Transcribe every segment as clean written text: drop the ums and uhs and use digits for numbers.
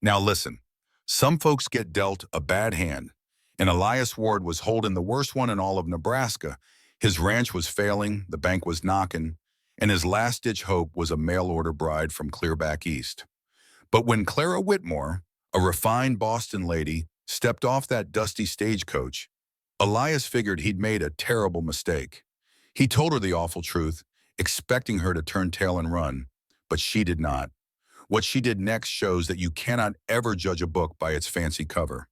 Now listen, some folks get dealt a bad hand, and Elias Ward was holding the worst one in all of Nebraska. His ranch was failing, the bank was knocking, and his last-ditch hope was a mail-order bride from clear back east. But when Clara Whitmore, a refined Boston lady, stepped off that dusty stagecoach, Elias figured he'd made a terrible mistake. He told her the awful truth, expecting her to turn tail and run, but she did not. What she did next shows that you cannot ever judge a book by its fancy cover.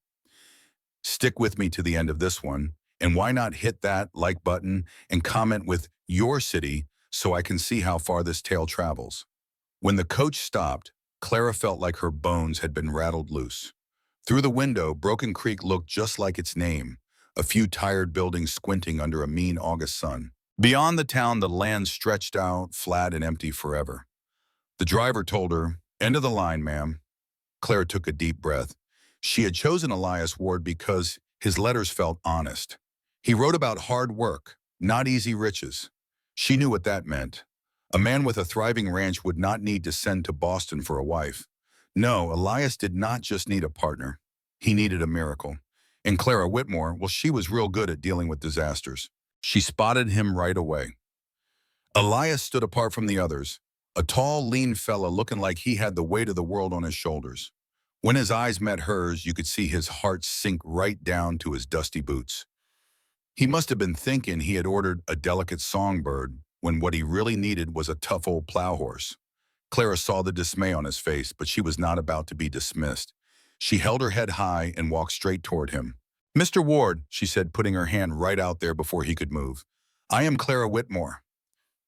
Stick with me to the end of this one, and why not hit that like button and comment with your city so I can see how far this tale travels. When the coach stopped, Clara felt like her bones had been rattled loose. Through the window, Broken Creek looked just like its name, a few tired buildings squinting under a mean August sun. Beyond the town, the land stretched out, flat and empty forever. The driver told her, "End of the line, ma'am." Claire took a deep breath. She had chosen Elias Ward because his letters felt honest. He wrote about hard work, not easy riches. She knew what that meant. A man with a thriving ranch would not need to send to Boston for a wife. No, Elias did not just need a partner. He needed a miracle. And Clara Whitmore, well, she was real good at dealing with disasters. She spotted him right away. Elias stood apart from the others, a tall, lean fella looking like he had the weight of the world on his shoulders. When his eyes met hers, you could see his heart sink right down to his dusty boots. He must have been thinking he had ordered a delicate songbird when what he really needed was a tough old plow horse. Clara saw the dismay on his face, but she was not about to be dismissed. She held her head high and walked straight toward him. "Mr. Ward," she said, putting her hand right out there before he could move. "I am Clara Whitmore."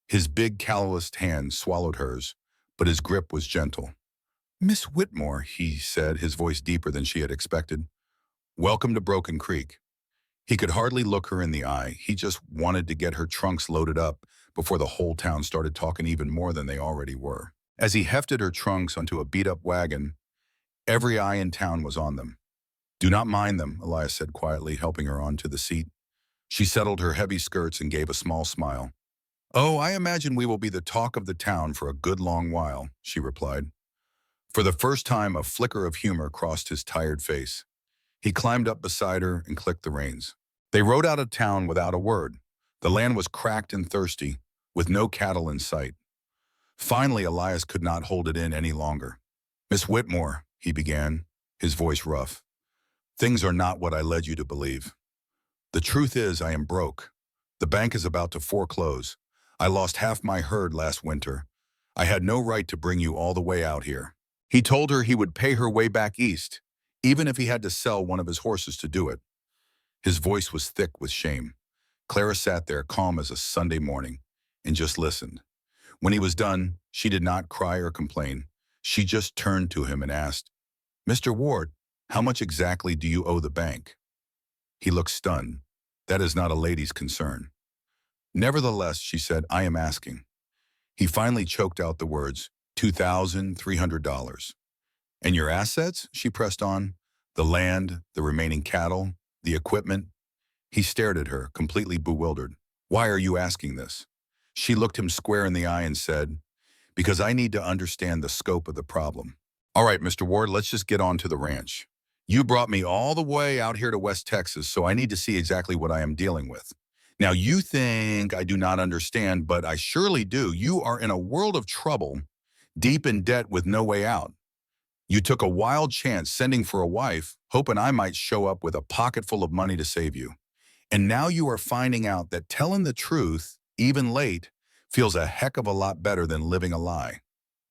His big, calloused hand swallowed hers, but his grip was gentle. "Miss Whitmore," he said, his voice deeper than she had expected. "Welcome to Broken Creek." He could hardly look her in the eye. He just wanted to get her trunks loaded up before the whole town started talking even more than they already were. As he hefted her trunks onto a beat-up wagon, every eye in town was on them. "Do not mind them," Elias said quietly, helping her onto the seat. She settled her heavy skirts and gave a small smile. "Oh, I imagine we will be the talk of the town for a good long while," she replied. For the first time, a flicker of humor crossed his tired face. He climbed up beside her and clicked the reins. They rode out of town without a word. The land was cracked and thirsty, with no cattle in sight. Finally, Elias could not hold it in any longer. "Miss Whitmore," he began, his voice rough. "Things are not what I led you to believe. The truth is I am broke. The bank is about to foreclose. I lost half my herd last winter. I had no right to bring you all the way out here." He told her he would pay her way back east, even if he had to sell one of his horses to do it. His voice was thick with shame. Clara sat there calm as a Sunday morning and just listened. When he was done, she did not cry or complain. She just turned to him and asked, "Mr. Ward, how much exactly do you owe the bank?" He looked stunned. "That is not a lady's concern." "Nevertheless," she said, "I am asking." He finally choked out the words, $2,300. "And your assets?" she pressed on. "The land, the remaining cattle, the equipment?" He stared at her, completely bewildered. "Why are you asking this?" She looked him square in the eye and said, "Because I need to understand the scope of the problem." "All right, Mr. Ward, let's just get on to the ranch. You brought me all the way out here to West Texas, so I need to see exactly what I am dealing with. Now, you think I do not understand, but I surely do. You are in a world of trouble, deep in debt with no way out. You took a wild chance sending for a wife, hoping I might show up with a pocket full of money to save you. And now you are finding out that telling the truth, even late, feels a heck of a lot better than living a lie.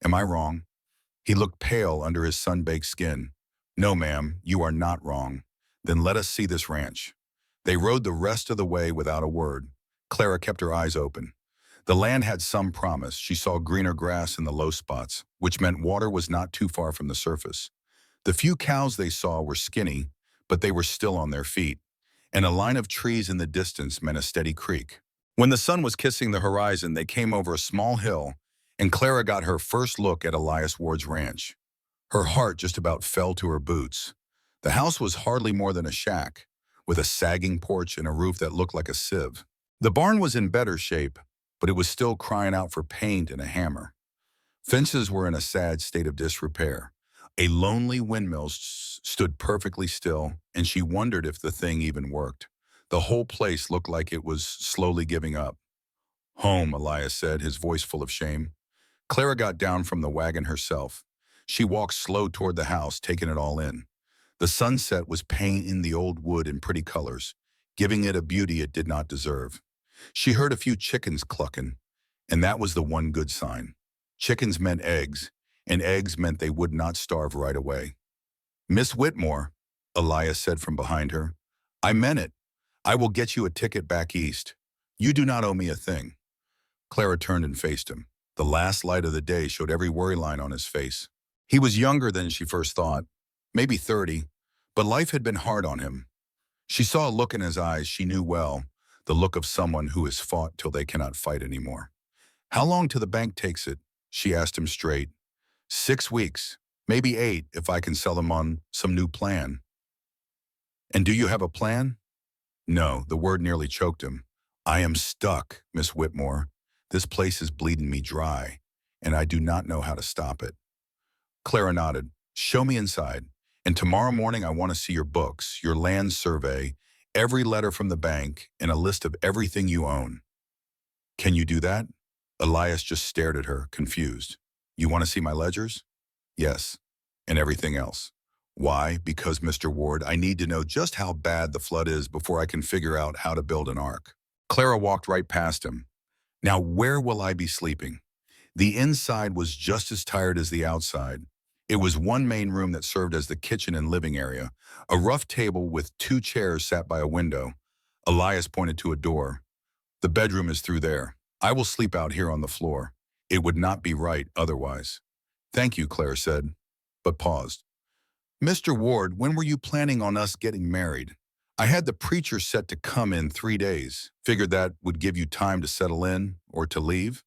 Am I wrong?" He looked pale under his sun-baked skin. "No, ma'am, you are not wrong. Then let us see this ranch." They rode the rest of the way without a word. Clara kept her eyes open. The land had some promise. She saw greener grass in the low spots, which meant water was not too far from the surface. The few cows they saw were skinny, but they were still on their feet, and a line of trees in the distance meant a steady creek. When the sun was kissing the horizon, they came over a small hill, and Clara got her first look at Elias Ward's ranch. Her heart just about fell to her boots. The house was hardly more than a shack, with a sagging porch and a roof that looked like a sieve. The barn was in better shape, but it was still crying out for paint and a hammer. Fences were in a sad state of disrepair. A lonely windmill stood perfectly still, and she wondered if the thing even worked. The whole place looked like it was slowly giving up. Home, Elias said, his voice full of shame. Clara got down from the wagon herself. She walked slow toward the house, taking it all in. The sunset was painting the old wood in pretty colors, giving it a beauty it did not deserve. She heard a few chickens clucking, and that was the one good sign. Chickens meant eggs, and eggs meant they would not starve right away. Miss Whitmore, Elias said from behind her, I meant it. I will get you a ticket back east. You do not owe me a thing. Clara turned and faced him. The last light of the day showed every worry line on his face. He was younger than she first thought, maybe 30, but life had been hard on him. She saw a look in his eyes she knew well, the look of someone who has fought till they cannot fight anymore. How long till the bank takes it? She asked him straight. 6 weeks, maybe 8 if I can sell them on some new plan. And do you have a plan? No, the word nearly choked him. I am stuck, Miss Whitmore. This place is bleeding me dry, and I do not know how to stop it. Clara nodded. Show me inside. And tomorrow morning I want to see your books, your land survey, every letter from the bank, and a list of everything you own. Can you do that? Elias just stared at her, confused. You want to see my ledgers? Yes, and everything else. Why? Because, Mr. Ward, I need to know just how bad the flood is before I can figure out how to build an ark. Clara walked right past him. Now, where will I be sleeping? The inside was just as tired as the outside. It was one main room that served as the kitchen and living area, a rough table with 2 chairs sat by a window. Elias pointed to a door. The bedroom is through there. I will sleep out here on the floor. It would not be right otherwise. Thank you, Claire said, but paused. Mr. Ward, when were you planning on us getting married? I had the preacher set to come in 3 days. Figured that would give you time to settle in or to leave.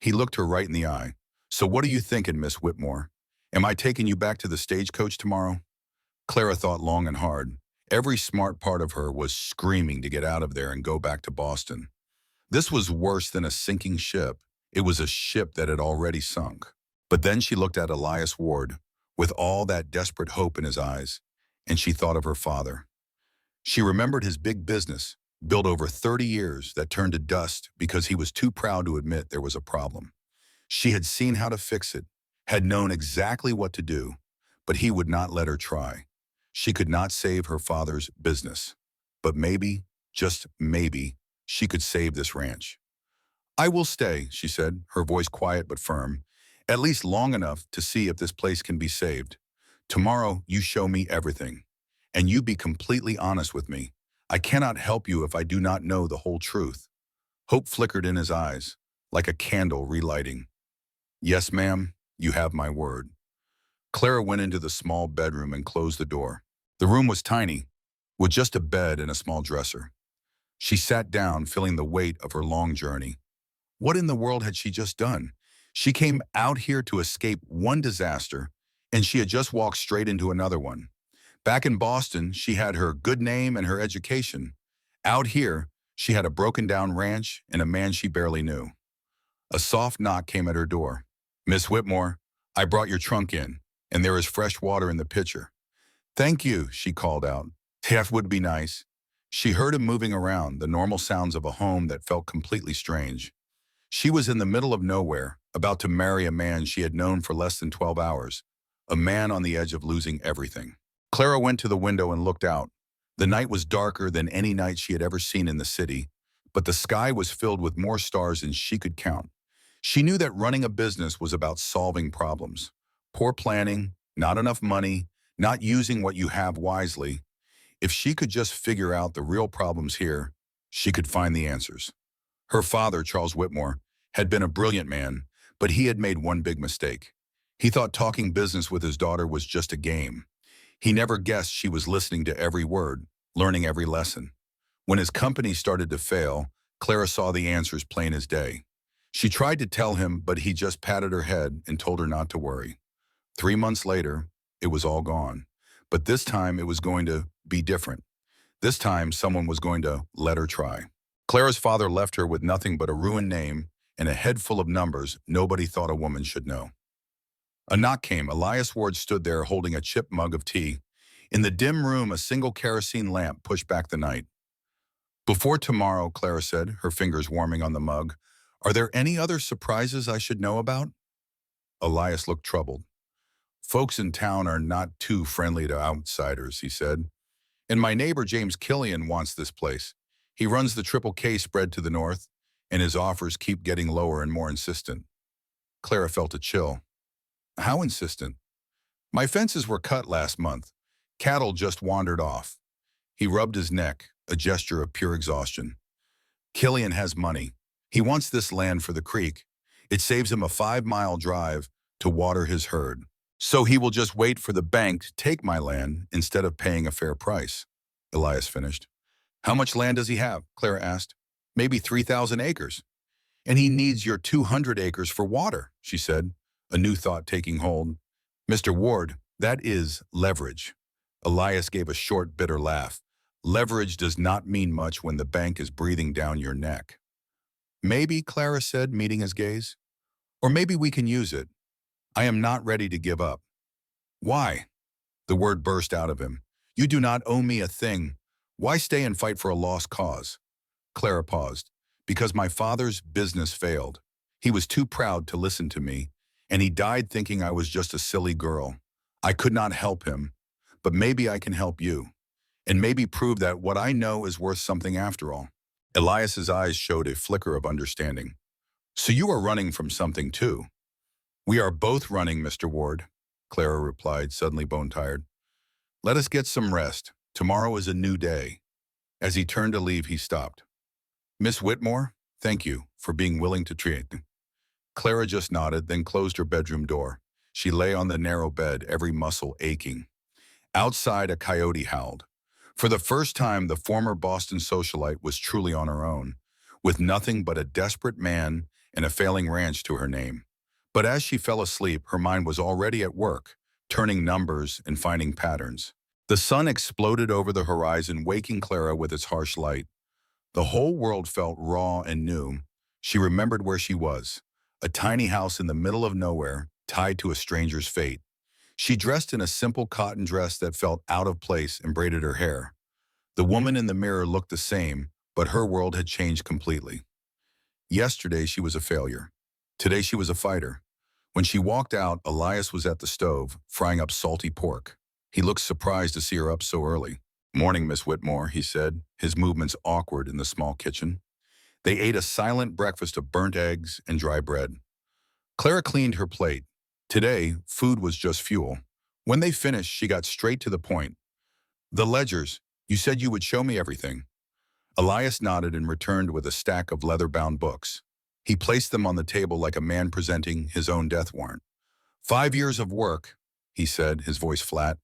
He looked her right in the eye. So what are you thinking, Miss Whitmore? Am I taking you back to the stagecoach tomorrow? Clara thought long and hard. Every smart part of her was screaming to get out of there and go back to Boston. This was worse than a sinking ship. It was a ship that had already sunk. But then she looked at Elias Ward, with all that desperate hope in his eyes, and she thought of her father. She remembered his big business, built over 30 years, that turned to dust because he was too proud to admit there was a problem. She had seen how to fix it, had known exactly what to do, but he would not let her try. She could not save her father's business, but maybe, just maybe, she could save this ranch. I will stay, she said, her voice quiet but firm, at least long enough to see if this place can be saved. Tomorrow, you show me everything, and you be completely honest with me. I cannot help you if I do not know the whole truth. Hope flickered in his eyes, like a candle relighting. Yes, ma'am, you have my word. Clara went into the small bedroom and closed the door. The room was tiny, with just a bed and a small dresser. She sat down, feeling the weight of her long journey. What in the world had she just done? She came out here to escape one disaster, and she had just walked straight into another one. Back in Boston, she had her good name and her education. Out here, she had a broken-down ranch and a man she barely knew. A soft knock came at her door. Miss Whitmore, I brought your trunk in, and there is fresh water in the pitcher. Thank you, she called out. That would be nice. She heard him moving around, the normal sounds of a home that felt completely strange. She was in the middle of nowhere, about to marry a man she had known for less than 12 hours, a man on the edge of losing everything. Clara went to the window and looked out. The night was darker than any night she had ever seen in the city, but the sky was filled with more stars than she could count. She knew that running a business was about solving problems. Poor planning, not enough money, not using what you have wisely. If she could just figure out the real problems here, she could find the answers. Her father, Charles Whitmore, had been a brilliant man, but he had made one big mistake. He thought talking business with his daughter was just a game. He never guessed she was listening to every word, learning every lesson. When his company started to fail, Clara saw the answers plain as day. She tried to tell him, but he just patted her head and told her not to worry. 3 months later, it was all gone. But this time it was going to be different. This time someone was going to let her try. Clara's father left her with nothing but a ruined name and a head full of numbers nobody thought a woman should know. A knock came. Elias Ward stood there holding a chipped mug of tea. In the dim room, a single kerosene lamp pushed back the night. Before tomorrow, Clara said, her fingers warming on the mug, are there any other surprises I should know about? Elias looked troubled. Folks in town are not too friendly to outsiders, he said. And my neighbor James Killian wants this place. He runs the Triple K spread to the north, and his offers keep getting lower and more insistent. Clara felt a chill. How insistent? My fences were cut last month. Cattle just wandered off. He rubbed his neck, a gesture of pure exhaustion. Killian has money. He wants this land for the creek. It saves him a 5-mile drive to water his herd. So he will just wait for the bank to take my land instead of paying a fair price. Elias finished. How much land does he have? Clara asked. Maybe 3,000 acres. And he needs your 200 acres for water, she said, a new thought taking hold. Mr. Ward, that is leverage. Elias gave a short, bitter laugh. Leverage does not mean much when the bank is breathing down your neck. Maybe, Clara said, meeting his gaze. Or maybe we can use it. I am not ready to give up. Why? The word burst out of him. You do not owe me a thing. Why stay and fight for a lost cause? Clara paused. Because my father's business failed. He was too proud to listen to me, and he died thinking I was just a silly girl. I could not help him, but maybe I can help you, and maybe prove that what I know is worth something after all. Elias's eyes showed a flicker of understanding. So you are running from something too. We are both running, Mr. Ward, Clara replied, suddenly bone-tired. Let us get some rest. Tomorrow is a new day. As he turned to leave, he stopped. Miss Whitmore, thank you for being willing to treat me. Clara just nodded, then closed her bedroom door. She lay on the narrow bed, every muscle aching. Outside, a coyote howled. For the first time, the former Boston socialite was truly on her own, with nothing but a desperate man and a failing ranch to her name. But as she fell asleep, her mind was already at work, turning numbers and finding patterns. The sun exploded over the horizon, waking Clara with its harsh light. The whole world felt raw and new. She remembered where she was, a tiny house in the middle of nowhere, tied to a stranger's fate. She dressed in a simple cotton dress that felt out of place and braided her hair. The woman in the mirror looked the same, but her world had changed completely. Yesterday she was a failure. Today she was a fighter. When she walked out, Elias was at the stove, frying up salty pork. He looked surprised to see her up so early. Morning, Miss Whitmore, he said, his movements awkward in the small kitchen. They ate a silent breakfast of burnt eggs and dry bread. Clara cleaned her plate. Today, food was just fuel. When they finished, she got straight to the point. The ledgers, you said you would show me everything. Elias nodded and returned with a stack of leather-bound books. He placed them on the table like a man presenting his own death warrant. 5 years of work, he said, his voice flat.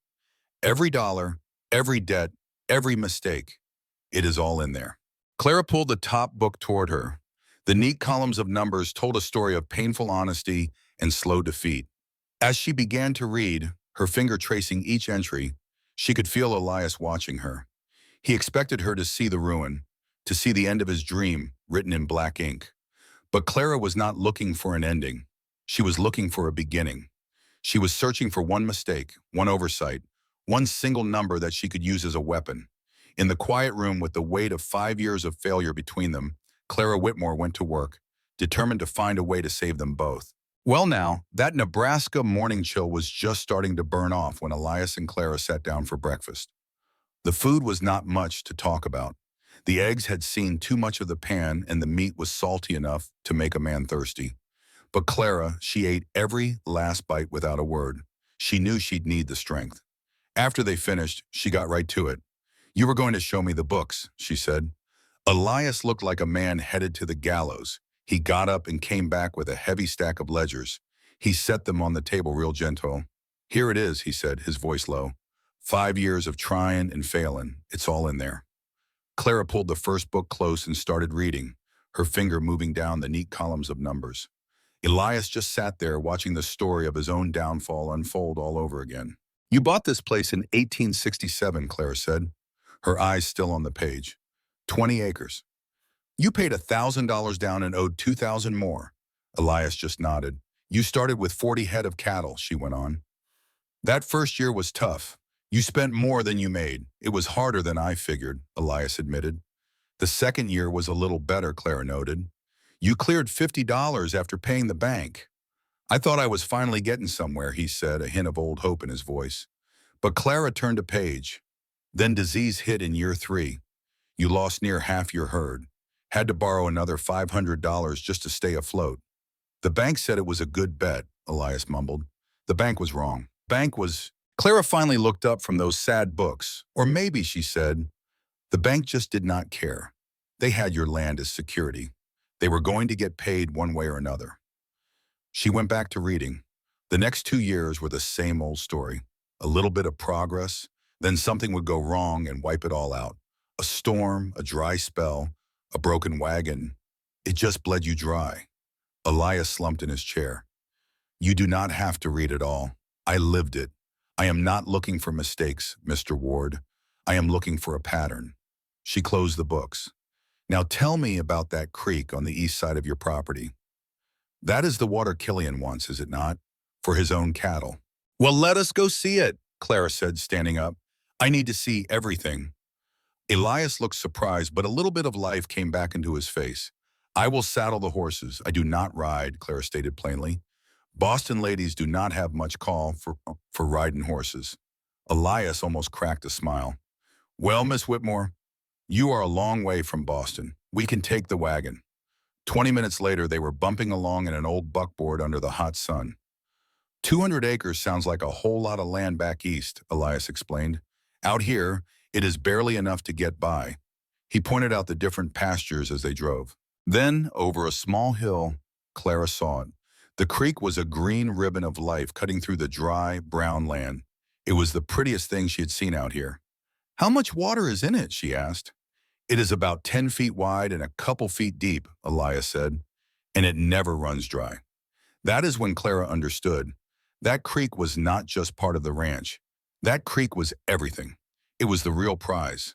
Every dollar, every debt, every mistake. It is all in there. Clara pulled the top book toward her. The neat columns of numbers told a story of painful honesty and slow defeat. As she began to read, her finger tracing each entry, she could feel Elias watching her. He expected her to see the ruin, to see the end of his dream written in black ink. But Clara was not looking for an ending. She was looking for a beginning. She was searching for one mistake, one oversight, one single number that she could use as a weapon. In the quiet room with the weight of 5 years of failure between them, Clara Whitmore went to work, determined to find a way to save them both. Well now, that Nebraska morning chill was just starting to burn off when Elias and Clara sat down for breakfast. The food was not much to talk about. The eggs had seen too much of the pan and the meat was salty enough to make a man thirsty. But Clara, she ate every last bite without a word. She knew she'd need the strength. After they finished, she got right to it. You were going to show me the books, she said. Elias looked like a man headed to the gallows. He got up and came back with a heavy stack of ledgers. He set them on the table real gentle. Here it is, he said, his voice low. 5 years of trying and failing. It's all in there. Clara pulled the first book close and started reading, her finger moving down the neat columns of numbers. Elias just sat there watching the story of his own downfall unfold all over again. You bought this place in 1867, Clara said, her eyes still on the page. 20 acres. You paid $1,000 down and owed $2,000 more. Elias just nodded. You started with 40 head of cattle, she went on. That first year was tough. You spent more than you made. It was harder than I figured, Elias admitted. The second year was a little better, Clara noted. You cleared $50 after paying the bank. I thought I was finally getting somewhere, he said, a hint of old hope in his voice. But Clara turned a page. Then disease hit in year 3. You lost near half your herd. Had to borrow another $500 just to stay afloat. The bank said it was a good bet, Elias mumbled. The bank was wrong. Bank was... Clara finally looked up from those sad books. Or maybe, she said, the bank just did not care. They had your land as security. They were going to get paid one way or another. She went back to reading. The next 2 years were the same old story. A little bit of progress, then something would go wrong and wipe it all out. A storm, a dry spell, a broken wagon. It just bled you dry. Elias slumped in his chair. You do not have to read it all. I lived it. I am not looking for mistakes, Mr. Ward. I am looking for a pattern. She closed the books. Now tell me about that creek on the east side of your property. That is the water Killian wants, is it not? For his own cattle. Well, let us go see it, Clara said, standing up. I need to see everything. Elias looked surprised, but a little bit of life came back into his face. I will saddle the horses. I do not ride, Clara stated plainly. Boston ladies do not have much call for riding horses. Elias almost cracked a smile. Well, Miss Whitmore, you are a long way from Boston. We can take the wagon. 20 minutes later, they were bumping along in an old buckboard under the hot sun. 200 acres sounds like a whole lot of land back east, Elias explained. Out here, it is barely enough to get by. He pointed out the different pastures as they drove. Then, over a small hill, Clara saw it. The creek was a green ribbon of life cutting through the dry, brown land. It was the prettiest thing she had seen out here. How much water is in it, she asked. It is about 10 feet wide and a couple feet deep, Elias said, and it never runs dry. That is when Clara understood. That creek was not just part of the ranch. That creek was everything. It was the real prize.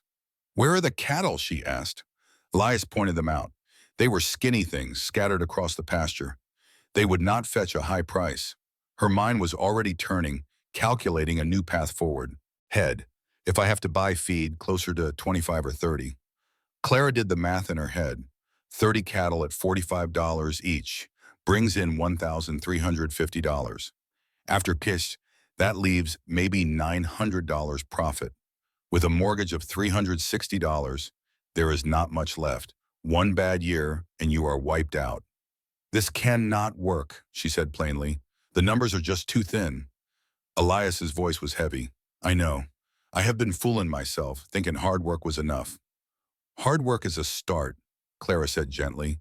Where are the cattle, she asked. Elias pointed them out. They were skinny things scattered across the pasture. They would not fetch a high price. Her mind was already turning, calculating a new path forward. Head. If I have to buy feed, closer to 25 or 30. Clara did the math in her head. 30 cattle at $45 each brings in $1,350. After kish, that leaves maybe $900 profit. With a mortgage of $360, there is not much left. One bad year, and you are wiped out. This cannot work, she said plainly. The numbers are just too thin. Elias's voice was heavy. I know. I have been fooling myself, thinking hard work was enough. Hard work is a start, Clara said gently.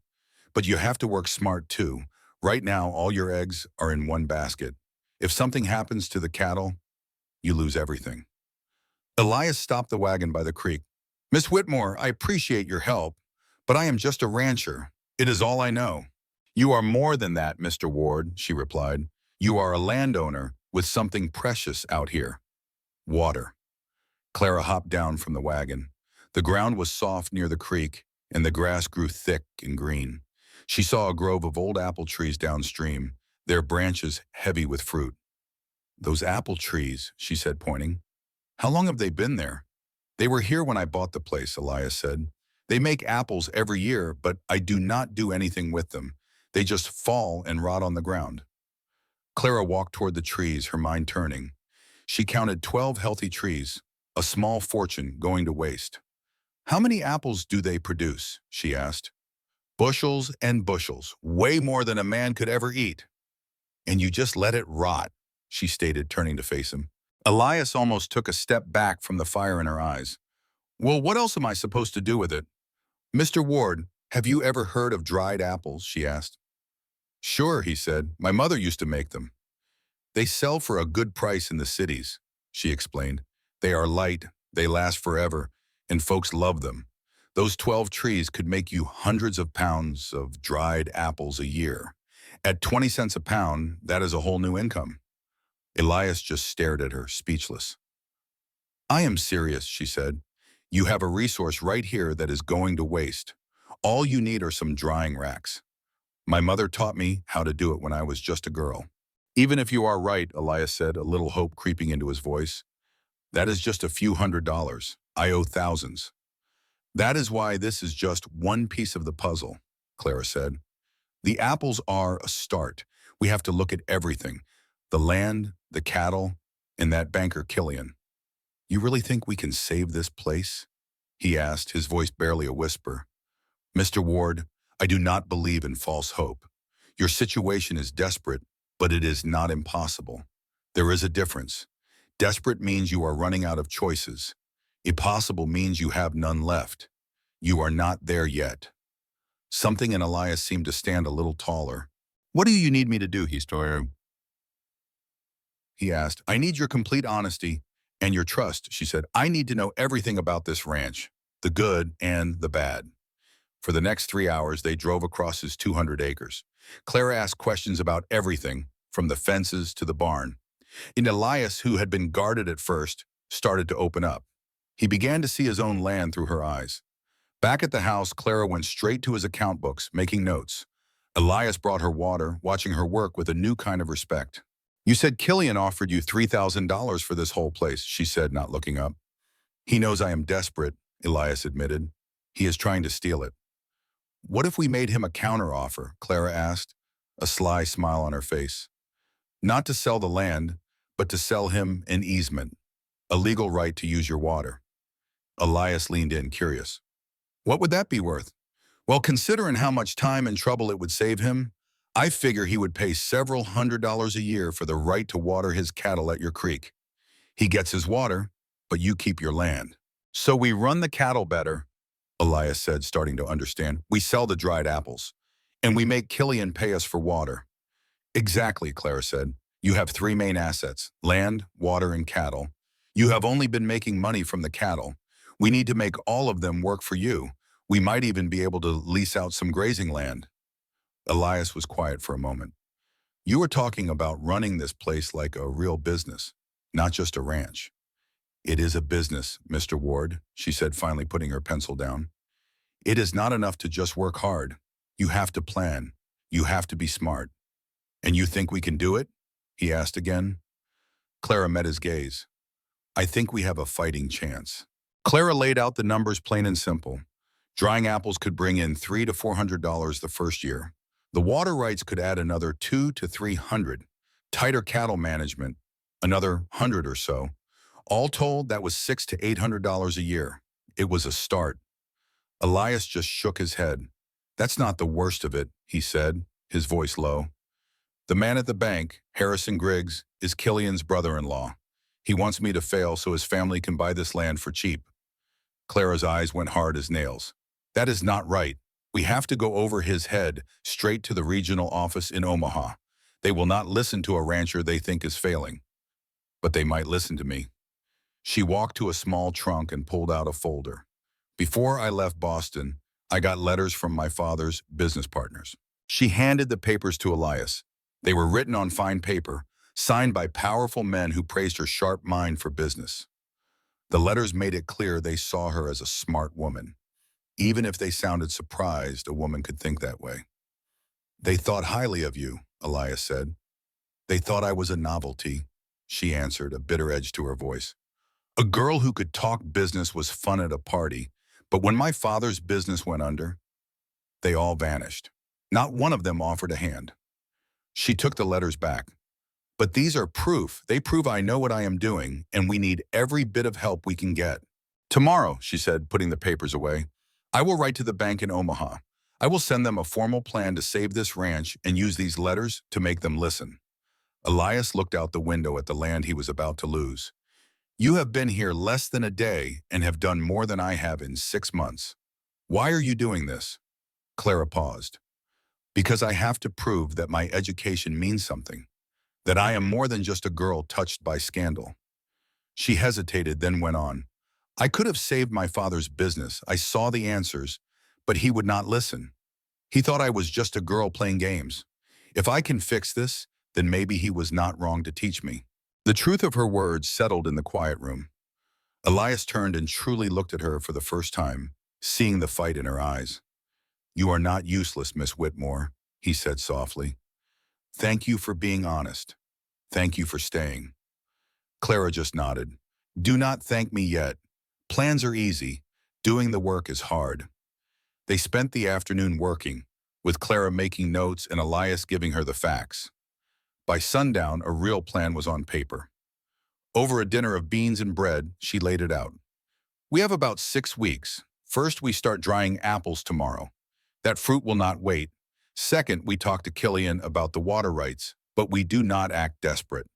But you have to work smart too. Right now, all your eggs are in one basket. If something happens to the cattle, you lose everything. Elias stopped the wagon by the creek. Miss Whitmore, I appreciate your help, but I am just a rancher. It is all I know. You are more than that, Mr. Ward, she replied. You are a landowner with something precious out here. Water. Clara hopped down from the wagon. The ground was soft near the creek, and the grass grew thick and green. She saw a grove of old apple trees downstream, their branches heavy with fruit. Those apple trees, she said, pointing. How long have they been there? They were here when I bought the place, Elias said. They make apples every year, but I do not do anything with them. They just fall and rot on the ground. Clara walked toward the trees, her mind turning. She counted 12 healthy trees, a small fortune going to waste. How many apples do they produce? She asked. Bushels and bushels, way more than a man could ever eat. And you just let it rot, she stated, turning to face him. Elias almost took a step back from the fire in her eyes. Well, what else am I supposed to do with it? Mr. Ward, have you ever heard of dried apples? She asked. Sure, he said. My mother used to make them. They sell for a good price in the cities, she explained. They are light, they last forever, and folks love them. Those 12 trees could make you hundreds of pounds of dried apples a year. At 20 cents a pound, that is a whole new income. Elias just stared at her, speechless. I am serious, she said. You have a resource right here that is going to waste. All you need are some drying racks. My mother taught me how to do it when I was just a girl. Even if you are right, Elias said, a little hope creeping into his voice. That is just a few $100s. I owe thousands. That is why this is just one piece of the puzzle, Clara said. The apples are a start. We have to look at everything. The land, the cattle, and that banker Killian. You really think we can save this place? He asked, his voice barely a whisper. Mr. Ward, I do not believe in false hope. Your situation is desperate, but it is not impossible. There is a difference. Desperate means you are running out of choices. Impossible means you have none left. You are not there yet. Something in Elias seemed to stand a little taller. What do you need me to do, he asked. I need your complete honesty and your trust, she said. I need to know everything about this ranch, the good and the bad. For the next 3 hours, they drove across his 200 acres. Clara asked questions about everything, from the fences to the barn. And Elias, who had been guarded at first, started to open up. He began to see his own land through her eyes. Back at the house, Clara went straight to his account books, making notes. Elias brought her water, watching her work with a new kind of respect. You said Killian offered you $3,000 for this whole place, she said, not looking up. He knows I am desperate, Elias admitted. He is trying to steal it. What if we made him a counteroffer? Clara asked, a sly smile on her face. Not to sell the land, but to sell him an easement, a legal right to use your water. Elias leaned in, curious. What would that be worth? Well, considering how much time and trouble it would save him, I figure he would pay several $100s a year for the right to water his cattle at your creek. He gets his water, but you keep your land. So we run the cattle better, Elias said, starting to understand. We sell the dried apples, and we make Killian pay us for water. Exactly, Clara said. You have 3 main assets, land, water, and cattle. You have only been making money from the cattle. We need to make all of them work for you. We might even be able to lease out some grazing land. Elias was quiet for a moment. You are talking about running this place like a real business, not just a ranch. It is a business, Mr. Ward, she said, finally putting her pencil down. It is not enough to just work hard. You have to plan. You have to be smart. And you think we can do it? He asked again. Clara met his gaze. I think we have a fighting chance. Clara laid out the numbers plain and simple. Drying apples could bring in $300 to $400 the first year. The water rights could add another $200 to $300. Tighter cattle management, another 100 or so. All told, that was $600 to $800 a year. It was a start. Elias just shook his head. That's not the worst of it, he said, his voice low. The man at the bank, Harrison Griggs, is Killian's brother-in-law. He wants me to fail so his family can buy this land for cheap. Clara's eyes went hard as nails. That is not right. We have to go over his head, straight to the regional office in Omaha. They will not listen to a rancher they think is failing. But they might listen to me. She walked to a small trunk and pulled out a folder. Before I left Boston, I got letters from my father's business partners. She handed the papers to Elias. They were written on fine paper, signed by powerful men who praised her sharp mind for business. The letters made it clear they saw her as a smart woman. Even if they sounded surprised, a woman could think that way. They thought highly of you, Elias said. They thought I was a novelty, she answered, a bitter edge to her voice. A girl who could talk business was fun at a party, but when my father's business went under, they all vanished. Not one of them offered a hand. She took the letters back. But these are proof. They prove I know what I am doing, and we need every bit of help we can get. Tomorrow, she said, putting the papers away, I will write to the bank in Omaha. I will send them a formal plan to save this ranch and use these letters to make them listen. Elias looked out the window at the land he was about to lose. You have been here less than a day and have done more than I have in 6 months. Why are you doing this? Clara paused. Because I have to prove that my education means something, that I am more than just a girl touched by scandal. She hesitated, then went on. I could have saved my father's business. I saw the answers, but he would not listen. He thought I was just a girl playing games. If I can fix this, then maybe he was not wrong to teach me. The truth of her words settled in the quiet room. Elias turned and truly looked at her for the first time, seeing the fight in her eyes. You are not useless, Miss Whitmore. he said softly. Thank you for being honest. Thank you for staying. Clara just nodded. Do not thank me yet. Plans are easy. Doing the work is hard. They spent the afternoon working, with Clara making notes and Elias giving her the facts. By sundown, a real plan was on paper. Over a dinner of beans and bread, she laid it out. We have about 6 weeks. First, we start drying apples tomorrow. That fruit will not wait. Second, we talk to Killian about the water rights, but we do not act desperate.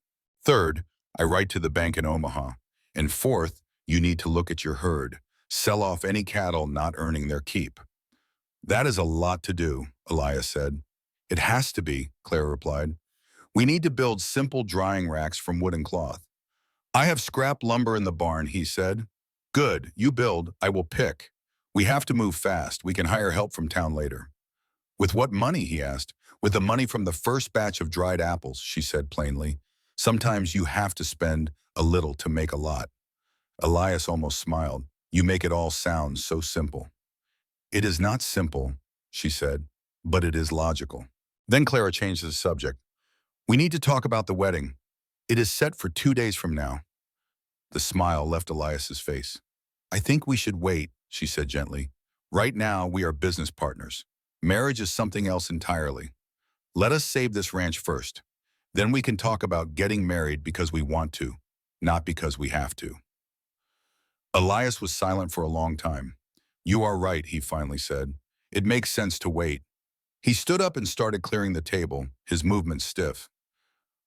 Third, I write to the bank in Omaha. And fourth, you need to look at your herd. Sell off any cattle not earning their keep. That is a lot to do, Elias said. It has to be, Clara replied. We need to build simple drying racks from wood and cloth. I have scrap lumber in the barn, he said. Good, you build, I will pick. We have to move fast. We can hire help from town later. With what money, he asked. With the money from the first batch of dried apples, she said plainly. Sometimes you have to spend a little to make a lot. Elias almost smiled. You make it all sound so simple. It is not simple, she said, but it is logical. Then Clara changed the subject. We need to talk about the wedding. It is set for 2 days from now. The smile left Elias's face. I think we should wait, she said gently. Right now, we are business partners. Marriage is something else entirely. Let us save this ranch first. Then we can talk about getting married because we want to, not because we have to. Elias was silent for a long time. You are right, he finally said. It makes sense to wait. He stood up and started clearing the table, his movements stiff.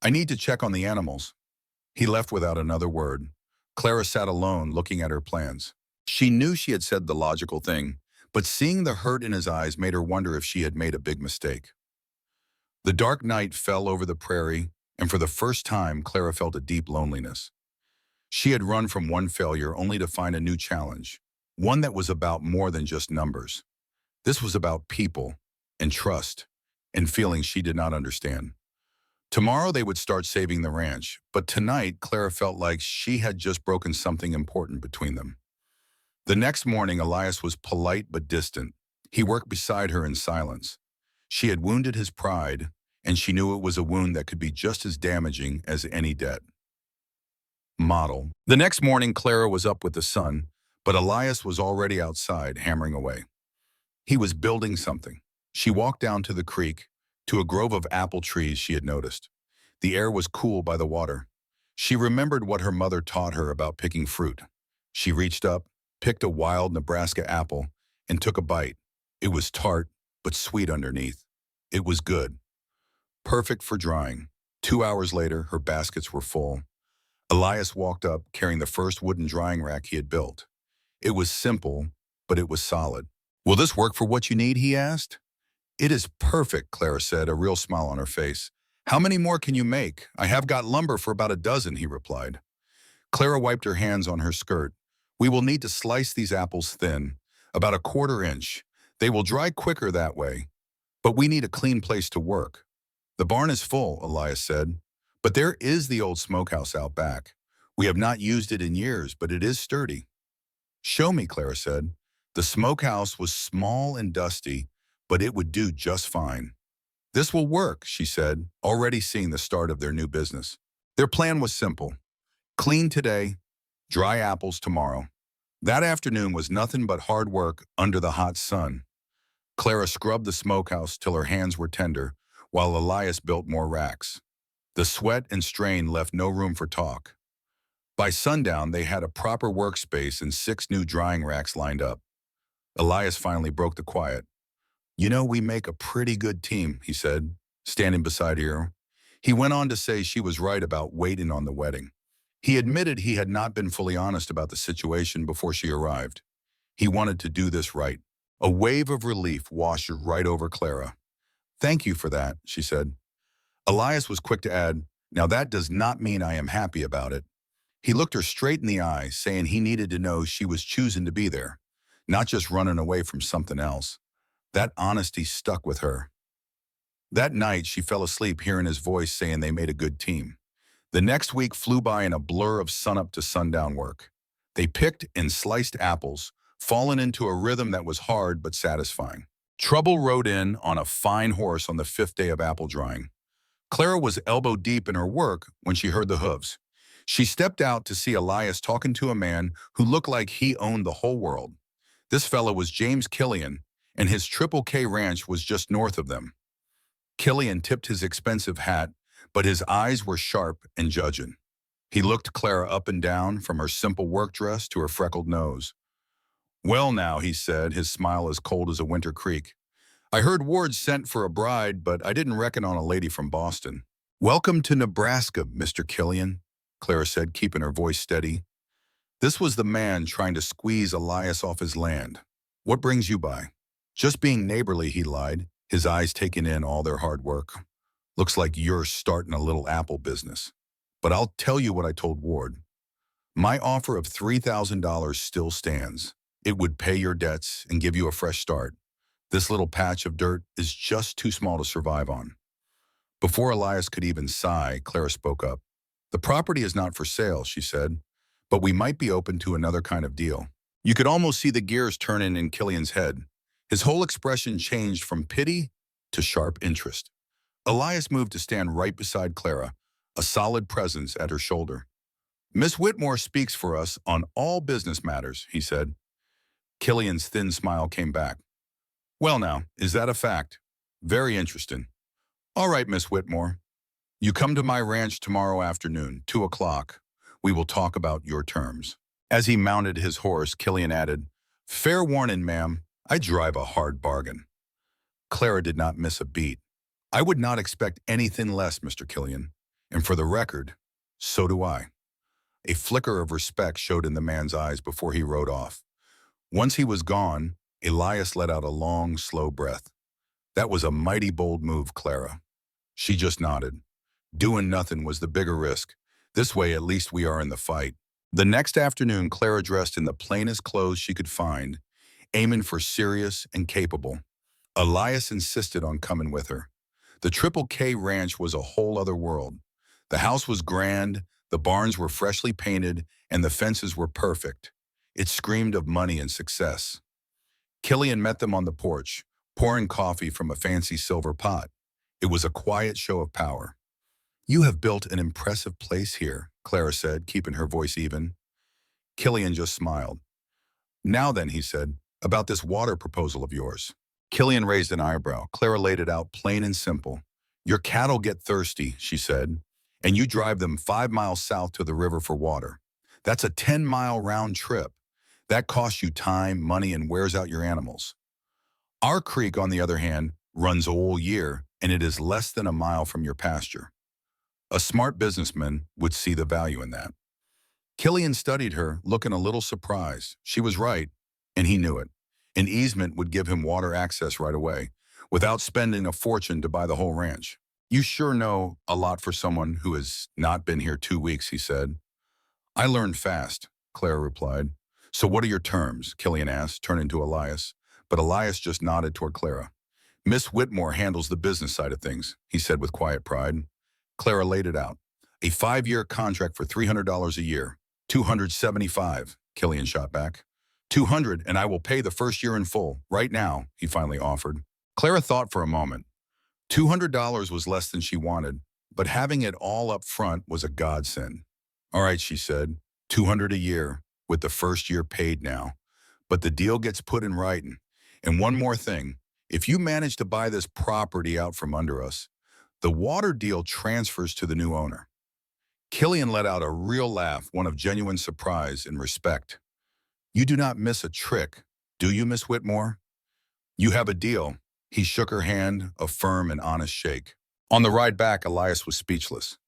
I need to check on the animals. He left without another word. Clara sat alone, looking at her plans. She knew she had said the logical thing, but seeing the hurt in his eyes made her wonder if she had made a big mistake. The dark night fell over the prairie, and for the first time, Clara felt a deep loneliness. She had run from one failure only to find a new challenge, one that was about more than just numbers. This was about people, and trust, and feelings she did not understand. Tomorrow they would start saving the ranch, but tonight Clara felt like she had just broken something important between them. The next morning, Elias was polite but distant. He worked beside her in silence. She had wounded his pride, and she knew it was a wound that could be just as damaging as any debt. Model. The next morning, Clara was up with the sun, but Elias was already outside, hammering away. He was building something. She walked down to the creek, to a grove of apple trees she had noticed. The air was cool by the water. She remembered what her mother taught her about picking fruit. She reached up, picked a wild Nebraska apple, and took a bite. It was tart, but sweet underneath. It was good. Perfect for drying. 2 hours later, her baskets were full. Elias walked up, carrying the first wooden drying rack he had built. It was simple, but it was solid. Will this work for what you need, he asked. It is perfect, Clara said, a real smile on her face. How many more can you make? I have got lumber for about a dozen, he replied. Clara wiped her hands on her skirt. We will need to slice these apples thin, about 1/4 inch. They will dry quicker that way. But we need a clean place to work. The barn is full, Elias said. But there is the old smokehouse out back. We have not used it in years, but it is sturdy. Show me, Clara said. The smokehouse was small and dusty, but it would do just fine. This will work, she said, already seeing the start of their new business. Their plan was simple. Clean today, dry apples tomorrow. That afternoon was nothing but hard work under the hot sun. Clara scrubbed the smokehouse till her hands were tender, while Elias built more racks. The sweat and strain left no room for talk. By sundown, they had a proper workspace and 6 new drying racks lined up. Elias finally broke the quiet. You know, we make a pretty good team, he said, standing beside her. He went on to say she was right about waiting on the wedding. He admitted he had not been fully honest about the situation before she arrived. He wanted to do this right. A wave of relief washed right over Clara. Thank you for that, she said. Elias was quick to add, now that does not mean I am happy about it. He looked her straight in the eye, saying he needed to know she was choosing to be there, not just running away from something else. That honesty stuck with her. That night, she fell asleep hearing his voice saying they made a good team. The next week flew by in a blur of sunup to sundown work. They picked and sliced apples, falling into a rhythm that was hard but satisfying. Trouble rode in on a fine horse on the fifth day of apple drying. Clara was elbow deep in her work when she heard the hooves. She stepped out to see Elias talking to a man who looked like he owned the whole world. This fellow was James Killian, and his Triple K ranch was just north of them. Killian tipped his expensive hat, but his eyes were sharp and judging. He looked Clara up and down, from her simple work dress to her freckled nose. "Well now," he said, his smile as cold as a winter creek. "I heard Ward sent for a bride, but I didn't reckon on a lady from Boston." "Welcome to Nebraska, Mr. Killian," Clara said, keeping her voice steady. This was the man trying to squeeze Elias off his land. "What brings you by?" "Just being neighborly," he lied, his eyes taking in all their hard work. "Looks like you're starting a little apple business. But I'll tell you what I told Ward. My offer of $3,000 still stands. It would pay your debts and give you a fresh start. This little patch of dirt is just too small to survive on." Before Elias could even sigh, Clara spoke up. "The property is not for sale," she said, "but we might be open to another kind of deal." You could almost see the gears turning in Killian's head. His whole expression changed from pity to sharp interest. Elias moved to stand right beside Clara, a solid presence at her shoulder. "Miss Whitmore speaks for us on all business matters," he said. Killian's thin smile came back. "Well now, is that a fact? Very interesting. All right, Miss Whitmore. You come to my ranch tomorrow afternoon, 2 o'clock. We will talk about your terms." As he mounted his horse, Killian added, "Fair warning, ma'am, I drive a hard bargain." Clara did not miss a beat. "I would not expect anything less, Mr. Killian. And for the record, so do I." A flicker of respect showed in the man's eyes before he rode off. Once he was gone, Elias let out a long, slow breath. "That was a mighty bold move, Clara." She just nodded. Doing nothing was the bigger risk. This way, at least we are in the fight. The next afternoon, Clara dressed in the plainest clothes she could find, aiming for serious and capable. Elias insisted on coming with her. The Triple K ranch was a whole other world. The house was grand, the barns were freshly painted, and the fences were perfect. It screamed of money and success. Killian met them on the porch, pouring coffee from a fancy silver pot. It was a quiet show of power. "You have built an impressive place here," Clara said, keeping her voice even. Killian just smiled. "Now then," he said, "about this water proposal of yours." Killian raised an eyebrow. Clara laid it out plain and simple. "Your cattle get thirsty," she said, "and you drive them 5 miles south to the river for water. That's a 10-mile round trip. That costs you time, money, and wears out your animals. Our creek, on the other hand, runs all year, and it is less than a mile from your pasture. A smart businessman would see the value in that." Killian studied her, looking a little surprised. She was right, and he knew it. An easement would give him water access right away, without spending a fortune to buy the whole ranch. "You sure know a lot for someone who has not been here 2 weeks," he said. "I learned fast," Clara replied. "So what are your terms?" Killian asked, turning to Elias. But Elias just nodded toward Clara. "Miss Whitmore handles the business side of things," he said with quiet pride. Clara laid it out. "A 5-year contract for $300 a year. $275, Killian shot back. $200, and I will pay the first year in full, right now," he finally offered. Clara thought for a moment. $200 was less than she wanted, but having it all up front was a godsend. "All right," she said, $200 a year, with the first year paid now. But the deal gets put in writing. And one more thing, if you manage to buy this property out from under us, the water deal transfers to the new owner." Killian let out a real laugh, one of genuine surprise and respect. "You do not miss a trick, do you, Miss Whitmore? You have a deal." He shook her hand, a firm and honest shake. On the ride back, Elias was speechless.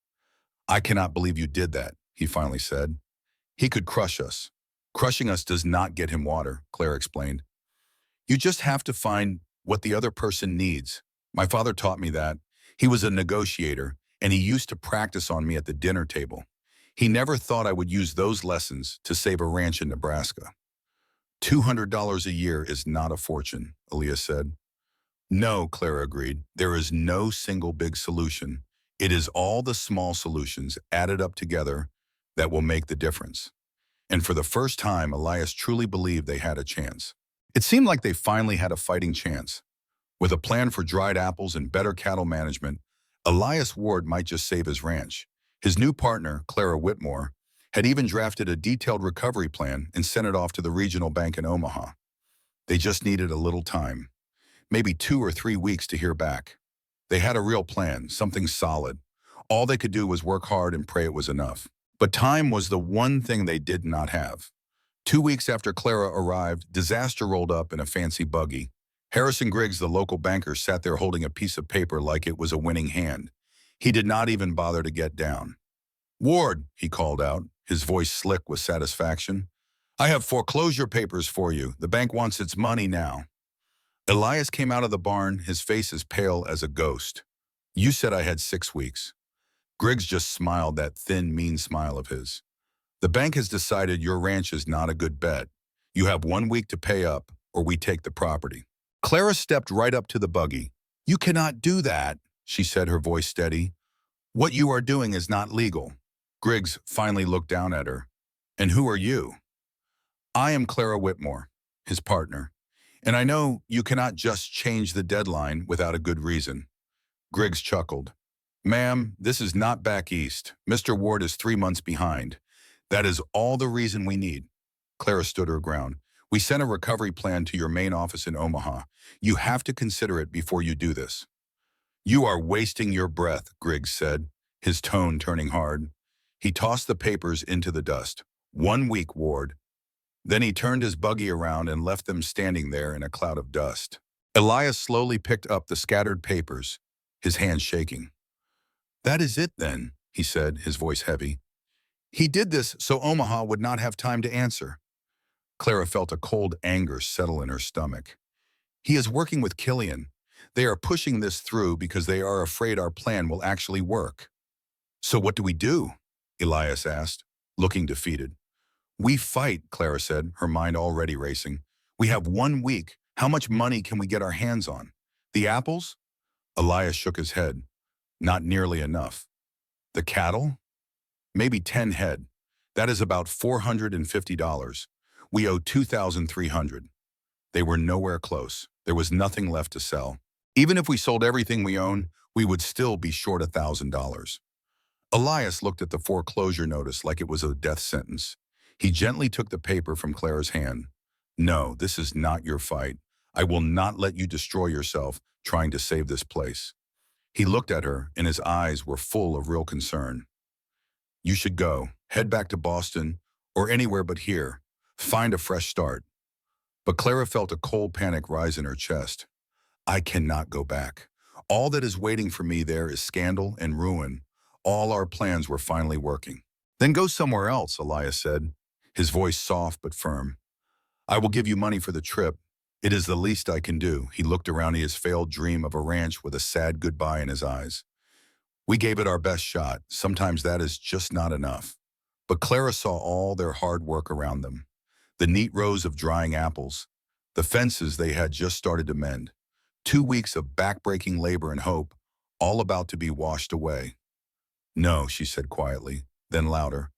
"I cannot believe you did that," he finally said. "He could crush us." "Crushing us does not get him water," Clara explained. "You just have to find what the other person needs. My father taught me that. He was a negotiator, and he used to practice on me at the dinner table. He never thought I would use those lessons to save a ranch in Nebraska." $200 a year is not a fortune," Elias said. "No," Clara agreed. "There is no single big solution. It is all the small solutions added up together that will make the difference." And for the first time, Elias truly believed they had a chance. It seemed like they finally had a fighting chance. With a plan for dried apples and better cattle management, Elias Ward might just save his ranch. His new partner, Clara Whitmore, had even drafted a detailed recovery plan and sent it off to the regional bank in Omaha. They just needed a little time, maybe 2 or 3 weeks to hear back. They had a real plan, something solid. All they could do was work hard and pray it was enough. But time was the one thing they did not have. 2 weeks after Clara arrived, disaster rolled up in a fancy buggy. Harrison Griggs, the local banker, sat there holding a piece of paper like it was a winning hand. He did not even bother to get down. "Ward," he called out, his voice slick with satisfaction. "I have foreclosure papers for you. The bank wants its money now." Elias came out of the barn, his face as pale as a ghost. "You said I had 6 weeks." Griggs just smiled, that thin, mean smile of his. "The bank has decided your ranch is not a good bet. You have 1 week to pay up, or we take the property." Clara stepped right up to the buggy. "You cannot do that," she said, her voice steady. "What you are doing is not legal." Griggs finally looked down at her. "And who are you?" "I am Clara Whitmore, his partner. And I know you cannot just change the deadline without a good reason." Griggs chuckled. "Ma'am, this is not back east. Mr. Ward is 3 months behind. That is all the reason we need." Clara stood her ground. "We sent a recovery plan to your main office in Omaha. You have to consider it before you do this." "You are wasting your breath," Griggs said, his tone turning hard. He tossed the papers into the dust. "1 week, Ward." Then he turned his buggy around and left them standing there in a cloud of dust. Elias slowly picked up the scattered papers, his hands shaking. "That is it then," he said, his voice heavy. "He did this so Omaha would not have time to answer." Clara felt a cold anger settle in her stomach. "He is working with Killian. They are pushing this through because they are afraid our plan will actually work." "So what do we do?" Elias asked, looking defeated. "We fight," Clara said, her mind already racing. "We have 1 week. How much money can we get our hands on? The apples?" Elias shook his head. "Not nearly enough." "The cattle?" "Maybe 10 head. That is about $450. We owe $2,300. They were nowhere close. There was nothing left to sell. Even if we sold everything we own, we would still be short $1,000. Elias looked at the foreclosure notice like it was a death sentence. He gently took the paper from Clara's hand. "No, this is not your fight. I will not let you destroy yourself trying to save this place." He looked at her, and his eyes were full of real concern. "You should go. Head back to Boston, or anywhere but here. Find a fresh start." But Clara felt a cold panic rise in her chest. "I cannot go back. All that is waiting for me there is scandal and ruin. All our plans were finally working." "Then go somewhere else," Elias said, his voice soft but firm. "I will give you money for the trip. It is the least I can do." He looked around at his failed dream of a ranch with a sad goodbye in his eyes. "We gave it our best shot. Sometimes that is just not enough." But Clara saw all their hard work around them. The neat rows of drying apples, the fences they had just started to mend. 2 weeks of backbreaking labor and hope, all about to be washed away. "No," she said quietly, then louder.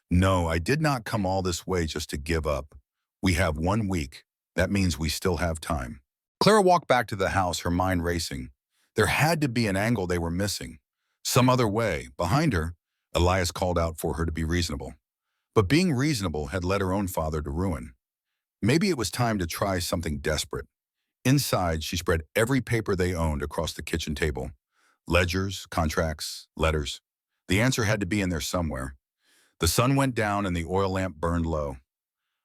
"No, I did not come all this way just to give up. We have 1 week. That means we still have time." Clara walked back to the house, her mind racing. There had to be an angle they were missing. Some other way. Behind her, Elias called out for her to be reasonable. But being reasonable had led her own father to ruin. Maybe it was time to try something desperate. Inside, she spread every paper they owned across the kitchen table. Ledgers, contracts, letters. The answer had to be in there somewhere. The sun went down and the oil lamp burned low.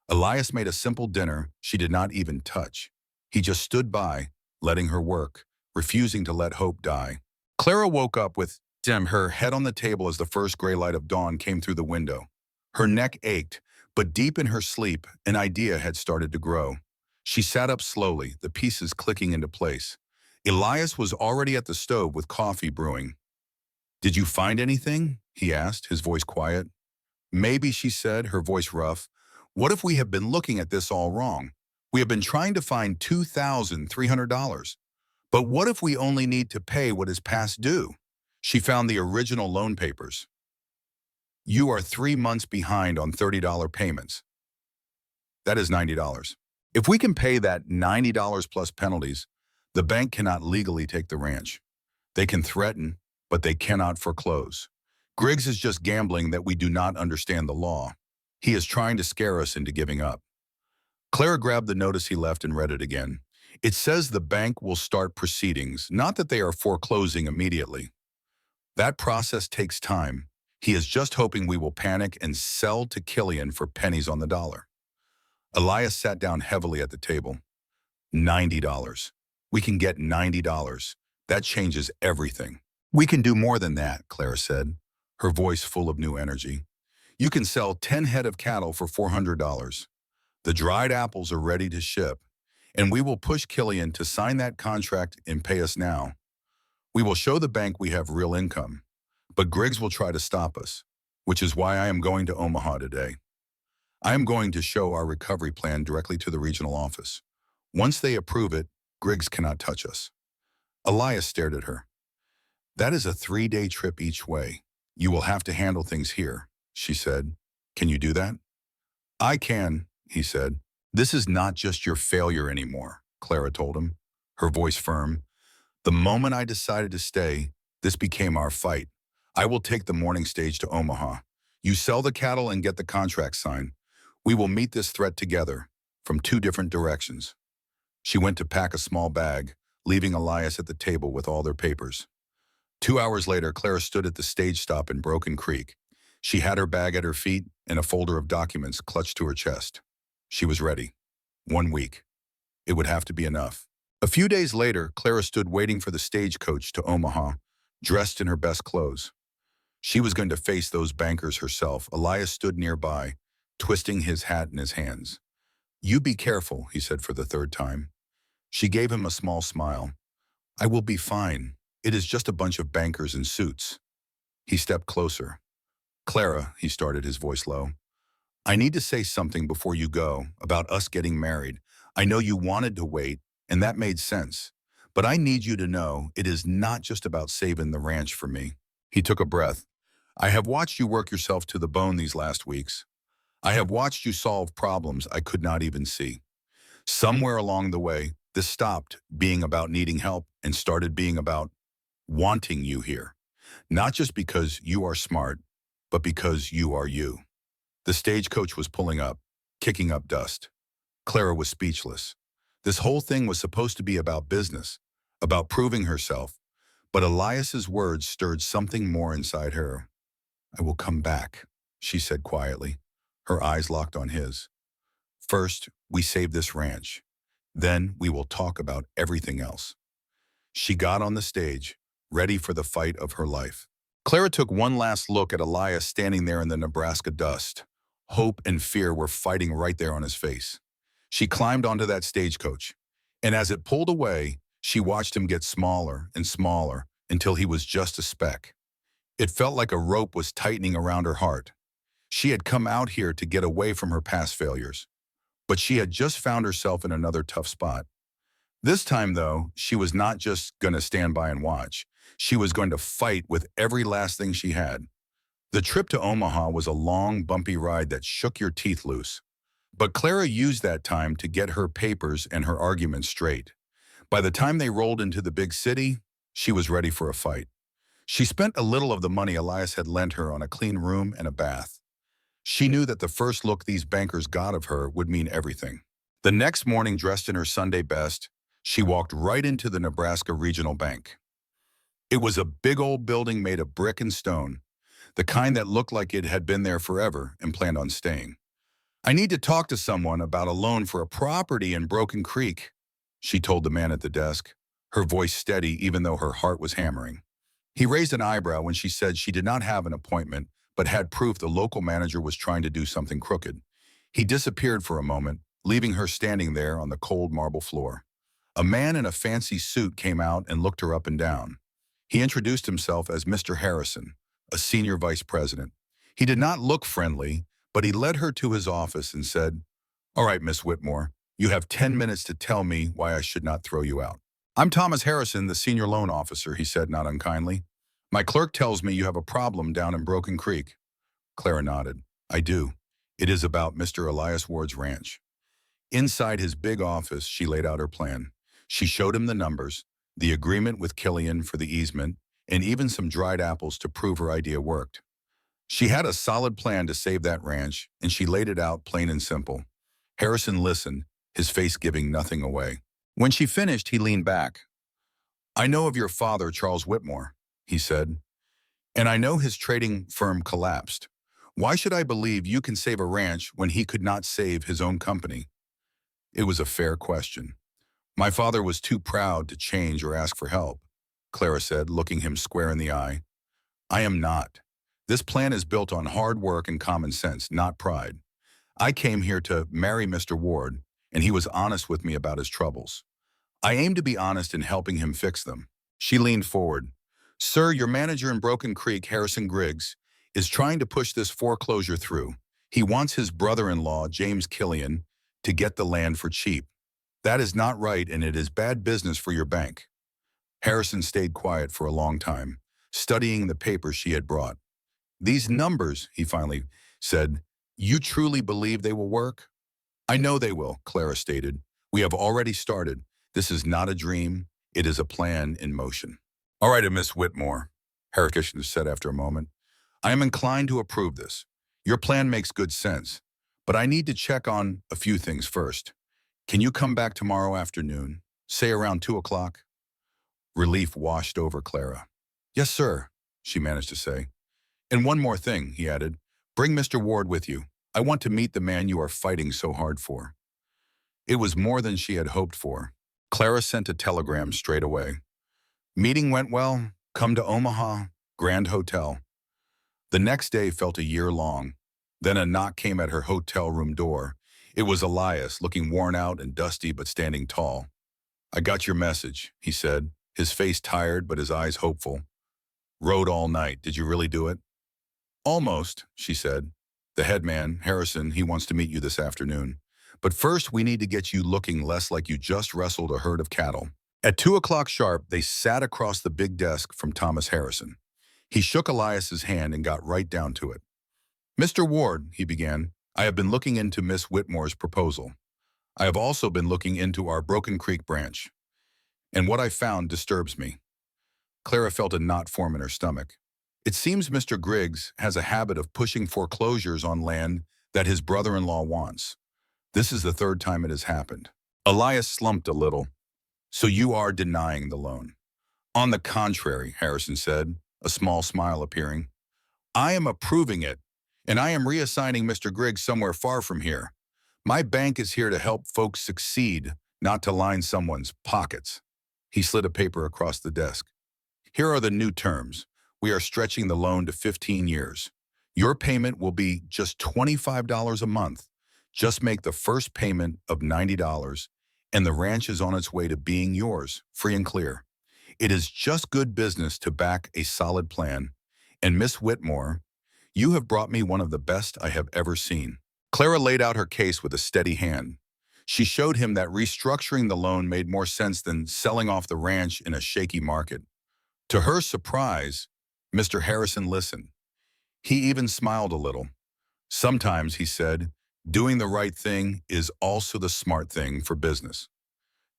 Elias made a simple dinner she did not even touch. He just stood by, letting her work, refusing to let hope die. Clara woke up with her head on the table as the first gray light of dawn came through the window. Her neck ached, but deep in her sleep, an idea had started to grow. She sat up slowly, the pieces clicking into place. Elias was already at the stove with coffee brewing. "Did you find anything?" he asked, his voice quiet. "Maybe," she said, her voice rough. "What if we have been looking at this all wrong? We have been trying to find $2,300. But what if we only need to pay what is past due?" She found the original loan papers. "You are 3 months behind on $30 payments. That is $90. If we can pay that $90 plus penalties, The bank cannot legally take the ranch. They can threaten, but they cannot foreclose. Griggs is just gambling that we do not understand the law. He is trying to scare us into giving up. Clara grabbed the notice he left and read it again. It says the bank will start proceedings, not that they are foreclosing immediately. That process takes time. He is just hoping we will panic and sell to Killian for pennies on the dollar. Elias sat down heavily at the table. $90. We can get $90. That changes everything. We can do more than that, Clara said, her voice full of new energy. You can sell 10 head of cattle for $400. The dried apples are ready to ship, and we will push Killian to sign that contract and pay us now. We will show the bank we have real income, but Griggs will try to stop us, which is why I am going to Omaha today. I am going to show our recovery plan directly to the regional office. Once they approve it, Griggs cannot touch us. Elias stared at her. That is a 3-day trip each way. You will have to handle things here, she said. Can you do that? I can, he said. This is not just your failure anymore, Clara told him, her voice firm. The moment I decided to stay, this became our fight. I will take the morning stage to Omaha. You sell the cattle and get the contract signed. We will meet this threat together, from 2 different directions. She went to pack a small bag, leaving Elias at the table with all their papers. 2 hours later, Clara stood at the stage stop in Broken Creek. She had her bag at her feet and a folder of documents clutched to her chest. She was ready. 1 week. It would have to be enough. A few days later, Clara stood waiting for the stagecoach to Omaha, dressed in her best clothes. She was going to face those bankers herself. Elias stood nearby, twisting his hat in his hands. You be careful, he said for the 3rd time. She gave him a small smile. I will be fine. It is just a bunch of bankers in suits. He stepped closer. Clara, he started, his voice low. I need to say something before you go about us getting married. I know you wanted to wait, and that made sense. But I need you to know it is not just about saving the ranch for me. He took a breath. I have watched you work yourself to the bone these last weeks. I have watched you solve problems I could not even see. Somewhere along the way, this stopped being about needing help and started being about wanting you here. Not just because you are smart, but because you are you. The stagecoach was pulling up, kicking up dust. Clara was speechless. This whole thing was supposed to be about business, about proving herself, but Elias's words stirred something more inside her. I will come back, she said quietly, her eyes locked on his. First, we save this ranch. Then we will talk about everything else. She got on the stage, ready for the fight of her life. Clara took one last look at Elias standing there in the Nebraska dust. Hope and fear were fighting right there on his face. She climbed onto that stagecoach, and as it pulled away, she watched him get smaller and smaller until he was just a speck. It felt like a rope was tightening around her heart. She had come out here to get away from her past failures, but she had just found herself in another tough spot. This time, though, she was not just going to stand by and watch. She was going to fight with every last thing she had. The trip to Omaha was a long, bumpy ride that shook your teeth loose. But Clara used that time to get her papers and her arguments straight. By the time they rolled into the big city, she was ready for a fight. She spent a little of the money Elias had lent her on a clean room and a bath. She knew that the first look these bankers got of her would mean everything. The next morning, dressed in her Sunday best, she walked right into the Nebraska Regional Bank. It was a big old building made of brick and stone, the kind that looked like it had been there forever and planned on staying. I need to talk to someone about a loan for a property in Broken Creek, she told the man at the desk, her voice steady even though her heart was hammering. He raised an eyebrow when she said she did not have an appointment, but had proof the local manager was trying to do something crooked. He disappeared for a moment, leaving her standing there on the cold marble floor. A man in a fancy suit came out and looked her up and down. He introduced himself as Mr. Harrison, a senior vice president. He did not look friendly, but he led her to his office and said, All right, Miss Whitmore, you have 10 minutes to tell me why I should not throw you out. I'm Thomas Harrison, the senior loan officer, he said not unkindly. My clerk tells me you have a problem down in Broken Creek. Clara nodded. I do. It is about Mr. Elias Ward's ranch. Inside his big office, she laid out her plan. She showed him the numbers, the agreement with Killian for the easement, and even some dried apples to prove her idea worked. She had a solid plan to save that ranch, and she laid it out plain and simple. Harrison listened, his face giving nothing away. When she finished, he leaned back. "I know of your father, Charles Whitmore," he said, "and I know his trading firm collapsed. Why should I believe you can save a ranch when he could not save his own company?" It was a fair question. "My father was too proud to change or ask for help," Clara said, looking him square in the eye. "I am not. This plan is built on hard work and common sense, not pride. I came here to marry Mr. Ward, and he was honest with me about his troubles. I aim to be honest in helping him fix them." She leaned forward. "Sir, your manager in Broken Creek, Harrison Griggs, is trying to push this foreclosure through. He wants his brother-in-law, James Killian, to get the land for cheap. That is not right, and it is bad business for your bank." Harrison stayed quiet for a long time, studying the papers she had brought. "These numbers," he finally said, "you truly believe they will work?" "I know they will," Clara stated. "We have already started. This is not a dream. It is a plan in motion." "All right, Miss Whitmore," Harrison said after a moment. "I am inclined to approve this. Your plan makes good sense, but I need to check on a few things first. Can you come back tomorrow afternoon, say around 2 o'clock? Relief washed over Clara. "Yes, sir," she managed to say. "And one more thing," he added. "Bring Mr. Ward with you. I want to meet the man you are fighting so hard for." It was more than she had hoped for. Clara sent a telegram straight away. "Meeting went well. Come to Omaha, Grand Hotel." The next day felt a year long. Then a knock came at her hotel room door. It was Elias, looking worn out and dusty but standing tall. "I got your message," he said, his face tired but his eyes hopeful. "Rode all night. Did you really do it?" "Almost," she said. "The head man, Harrison, he wants to meet you this afternoon. But first we need to get you looking less like you just wrestled a herd of cattle." At 2 o'clock sharp, they sat across the big desk from Thomas Harrison. He shook Elias's hand and got right down to it. "Mr. Ward," he began, "I have been looking into Miss Whitmore's proposal. I have also been looking into our Broken Creek branch, and what I found disturbs me." Clara felt a knot form in her stomach. "It seems Mr. Griggs has a habit of pushing foreclosures on land that his brother-in-law wants. This is the third time it has happened." Elias slumped a little. "So you are denying the loan?" "On the contrary," Harrison said, a small smile appearing. "I am approving it, and I am reassigning Mr. Griggs somewhere far from here. My bank is here to help folks succeed, not to line someone's pockets." He slid a paper across the desk. "Here are the new terms. We are stretching the loan to 15 years. Your payment will be just $25 a month. Just make the first payment of $90, and the ranch is on its way to being yours, free and clear. It is just good business to back a solid plan. And Miss Whitmore, you have brought me one of the best I have ever seen." Clara laid out her case with a steady hand. She showed him that restructuring the loan made more sense than selling off the ranch in a shaky market. To her surprise, Mr. Harrison listened. He even smiled a little. "Sometimes," he said, "doing the right thing is also the smart thing for business."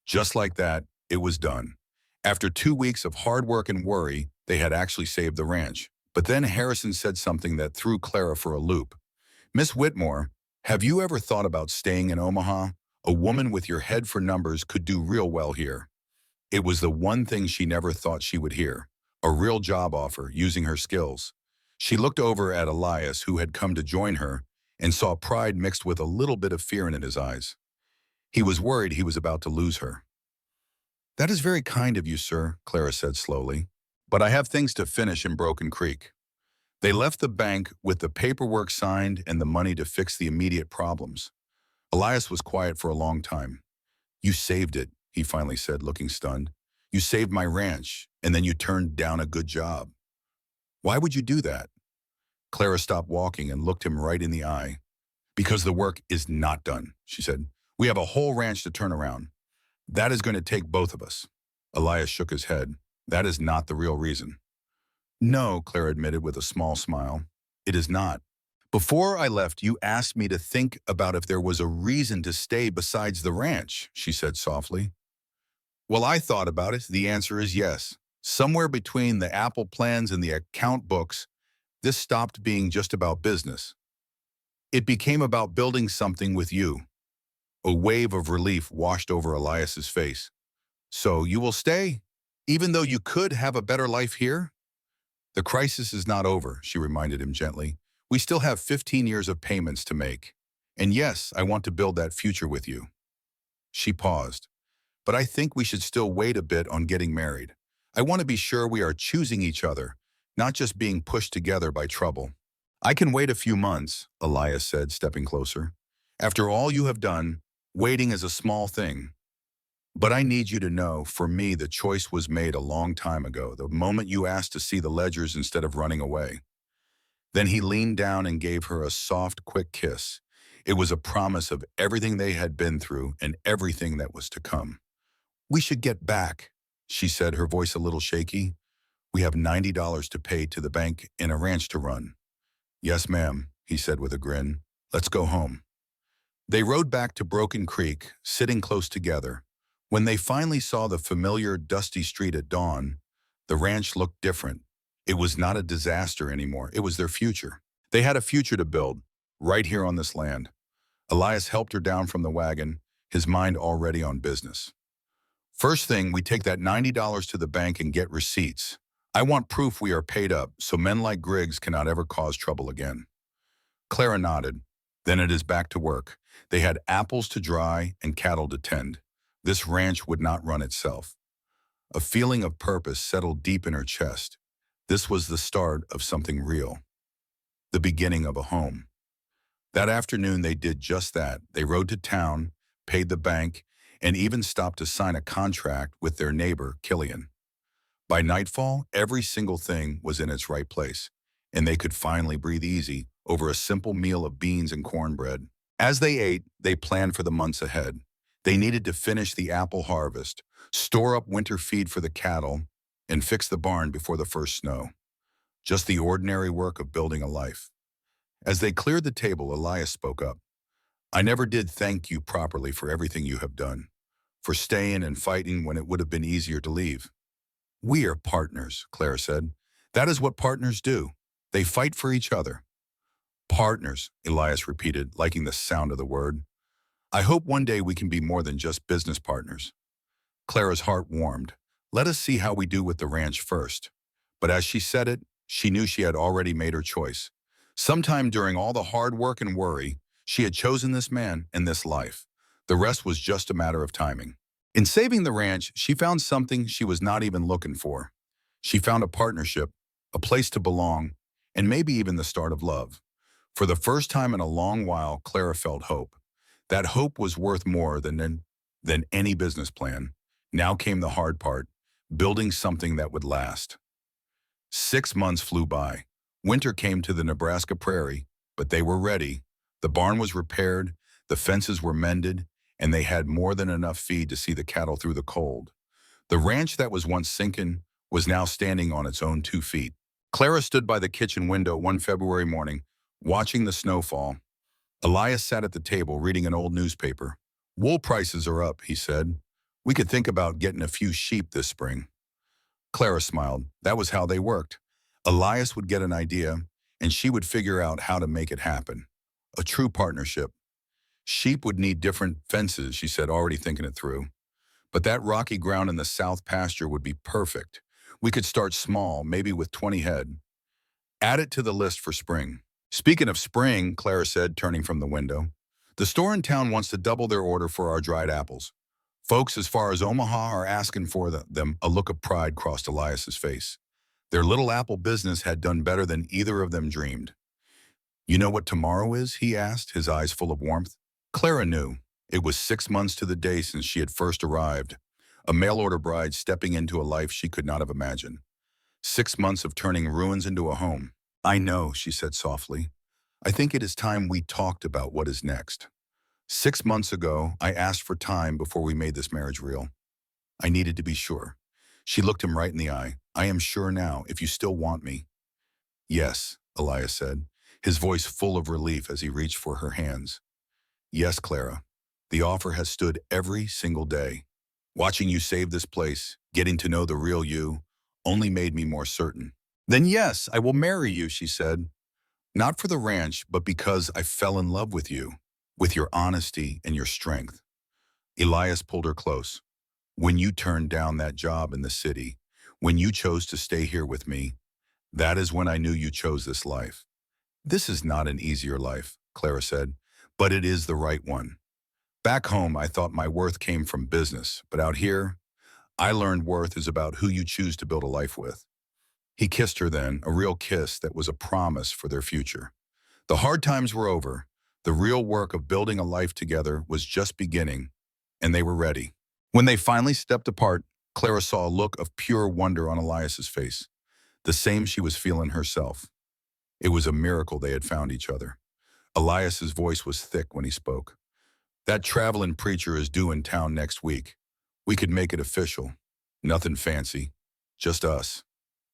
Just like that, it was done. After 2 weeks of hard work and worry, they had actually saved the ranch. But then Harrison said something that threw Clara for a loop. "Miss Whitmore, have you ever thought about staying in Omaha? A woman with your head for numbers could do real well here." It was the one thing she never thought she would hear. A real job offer, using her skills. She looked over at Elias, who had come to join her, and saw pride mixed with a little bit of fear in his eyes. He was worried he was about to lose her. "That is very kind of you, sir," Clara said slowly. "But I have things to finish in Broken Creek." They left the bank with the paperwork signed and the money to fix the immediate problems. Elias was quiet for a long time. "You saved it," he finally said, looking stunned. "You saved my ranch, and then you turned down a good job. Why would you do that?" Clara stopped walking and looked him right in the eye. "Because the work is not done," she said. "We have a whole ranch to turn around. That is going to take both of us." Elias shook his head. "That is not the real reason." "No," Clara admitted with a small smile. "It is not. Before I left, you asked me to think about if there was a reason to stay besides the ranch," she said softly. Well, I thought about it. The answer is yes. Somewhere between the Apple plans and the account books, this stopped being just about business. It became about building something with you. A wave of relief washed over Elias's face. So you will stay, even though you could have a better life here? The crisis is not over, she reminded him gently. We still have 15 years of payments to make. And yes, I want to build that future with you. She paused. But I think we should still wait a bit on getting married. I want to be sure we are choosing each other, not just being pushed together by trouble. I can wait a few months, Elias said, stepping closer. After all you have done, waiting is a small thing. But I need you to know, for me, the choice was made a long time ago, the moment you asked to see the ledgers instead of running away. Then he leaned down and gave her a soft, quick kiss. It was a promise of everything they had been through and everything that was to come. We should get back, she said, her voice a little shaky. We have $90 to pay to the bank and a ranch to run. Yes, ma'am, he said with a grin. Let's go home. They rode back to Broken Creek, sitting close together. When they finally saw the familiar, dusty street at dawn, the ranch looked different. It was not a disaster anymore. It was their future. They had a future to build, right here on this land. Elias helped her down from the wagon, his mind already on business. First thing, we take that $90 to the bank and get receipts. I want proof we are paid up, so men like Griggs cannot ever cause trouble again. Clara nodded. Then it is back to work. They had apples to dry and cattle to tend. This ranch would not run itself. A feeling of purpose settled deep in her chest. This was the start of something real. The beginning of a home. That afternoon they did just that. They rode to town, paid the bank, and even stopped to sign a contract with their neighbor, Killian. By nightfall, every single thing was in its right place, and they could finally breathe easy over a simple meal of beans and cornbread. As they ate, they planned for the months ahead. They needed to finish the apple harvest, store up winter feed for the cattle, and fix the barn before the first snow. Just the ordinary work of building a life. As they cleared the table, Elias spoke up. I never did thank you properly for everything you have done, for staying and fighting when it would have been easier to leave. We are partners, Claire said. That is what partners do. They fight for each other. Partners, Elias repeated, liking the sound of the word. I hope one day we can be more than just business partners. Clara's heart warmed. Let us see how we do with the ranch first. But as she said it, she knew she had already made her choice. Sometime during all the hard work and worry, she had chosen this man and this life. The rest was just a matter of timing. In saving the ranch, she found something she was not even looking for. She found a partnership, a place to belong, and maybe even the start of love. For the first time in a long while, Clara felt hope. That hope was worth more than any business plan. Now came the hard part, building something that would last. 6 months flew by. Winter came to the Nebraska prairie, but they were ready. The barn was repaired, the fences were mended, and they had more than enough feed to see the cattle through the cold. The ranch that was once sinking was now standing on its own 2 feet. Clara stood by the kitchen window one February morning, watching the snow fall. Elias sat at the table reading an old newspaper. Wool prices are up, he said. We could think about getting a few sheep this spring. Clara smiled. That was how they worked. Elias would get an idea, and she would figure out how to make it happen. A true partnership. Sheep would need different fences, she said, already thinking it through. But that rocky ground in the south pasture would be perfect. We could start small, maybe with 20 head. Add it to the list for spring. Speaking of spring, Clara said, turning from the window, the store in town wants to double their order for our dried apples. Folks as far as Omaha are asking for them. A look of pride crossed Elias's face. Their little apple business had done better than either of them dreamed. You know what tomorrow is? He asked, his eyes full of warmth. Clara knew. It was 6 months to the day since she had first arrived, a mail-order bride stepping into a life she could not have imagined. 6 months of turning ruins into a home. I know, she said softly. I think it is time we talked about what is next. 6 months ago, I asked for time before we made this marriage real. I needed to be sure. She looked him right in the eye. I am sure now, if you still want me. Yes, Elias said, his voice full of relief as he reached for her hands. Yes, Clara. The offer has stood every single day. Watching you save this place, getting to know the real you, only made me more certain. Then yes, I will marry you, she said. Not for the ranch, but because I fell in love with your honesty and your strength. Elias pulled her close. When you turned down that job in the city, when you chose to stay here with me, that is when I knew you chose this life. This is not an easier life, Clara said, but it is the right one. Back home, I thought my worth came from business, but out here, I learned worth is about who you choose to build a life with. He kissed her then, a real kiss that was a promise for their future. The hard times were over. The real work of building a life together was just beginning, and they were ready. When they finally stepped apart, Clara saw a look of pure wonder on Elias's face, the same she was feeling herself. It was a miracle they had found each other. Elias's voice was thick when he spoke. That traveling preacher is due in town next week. We could make it official. Nothing fancy. Just us.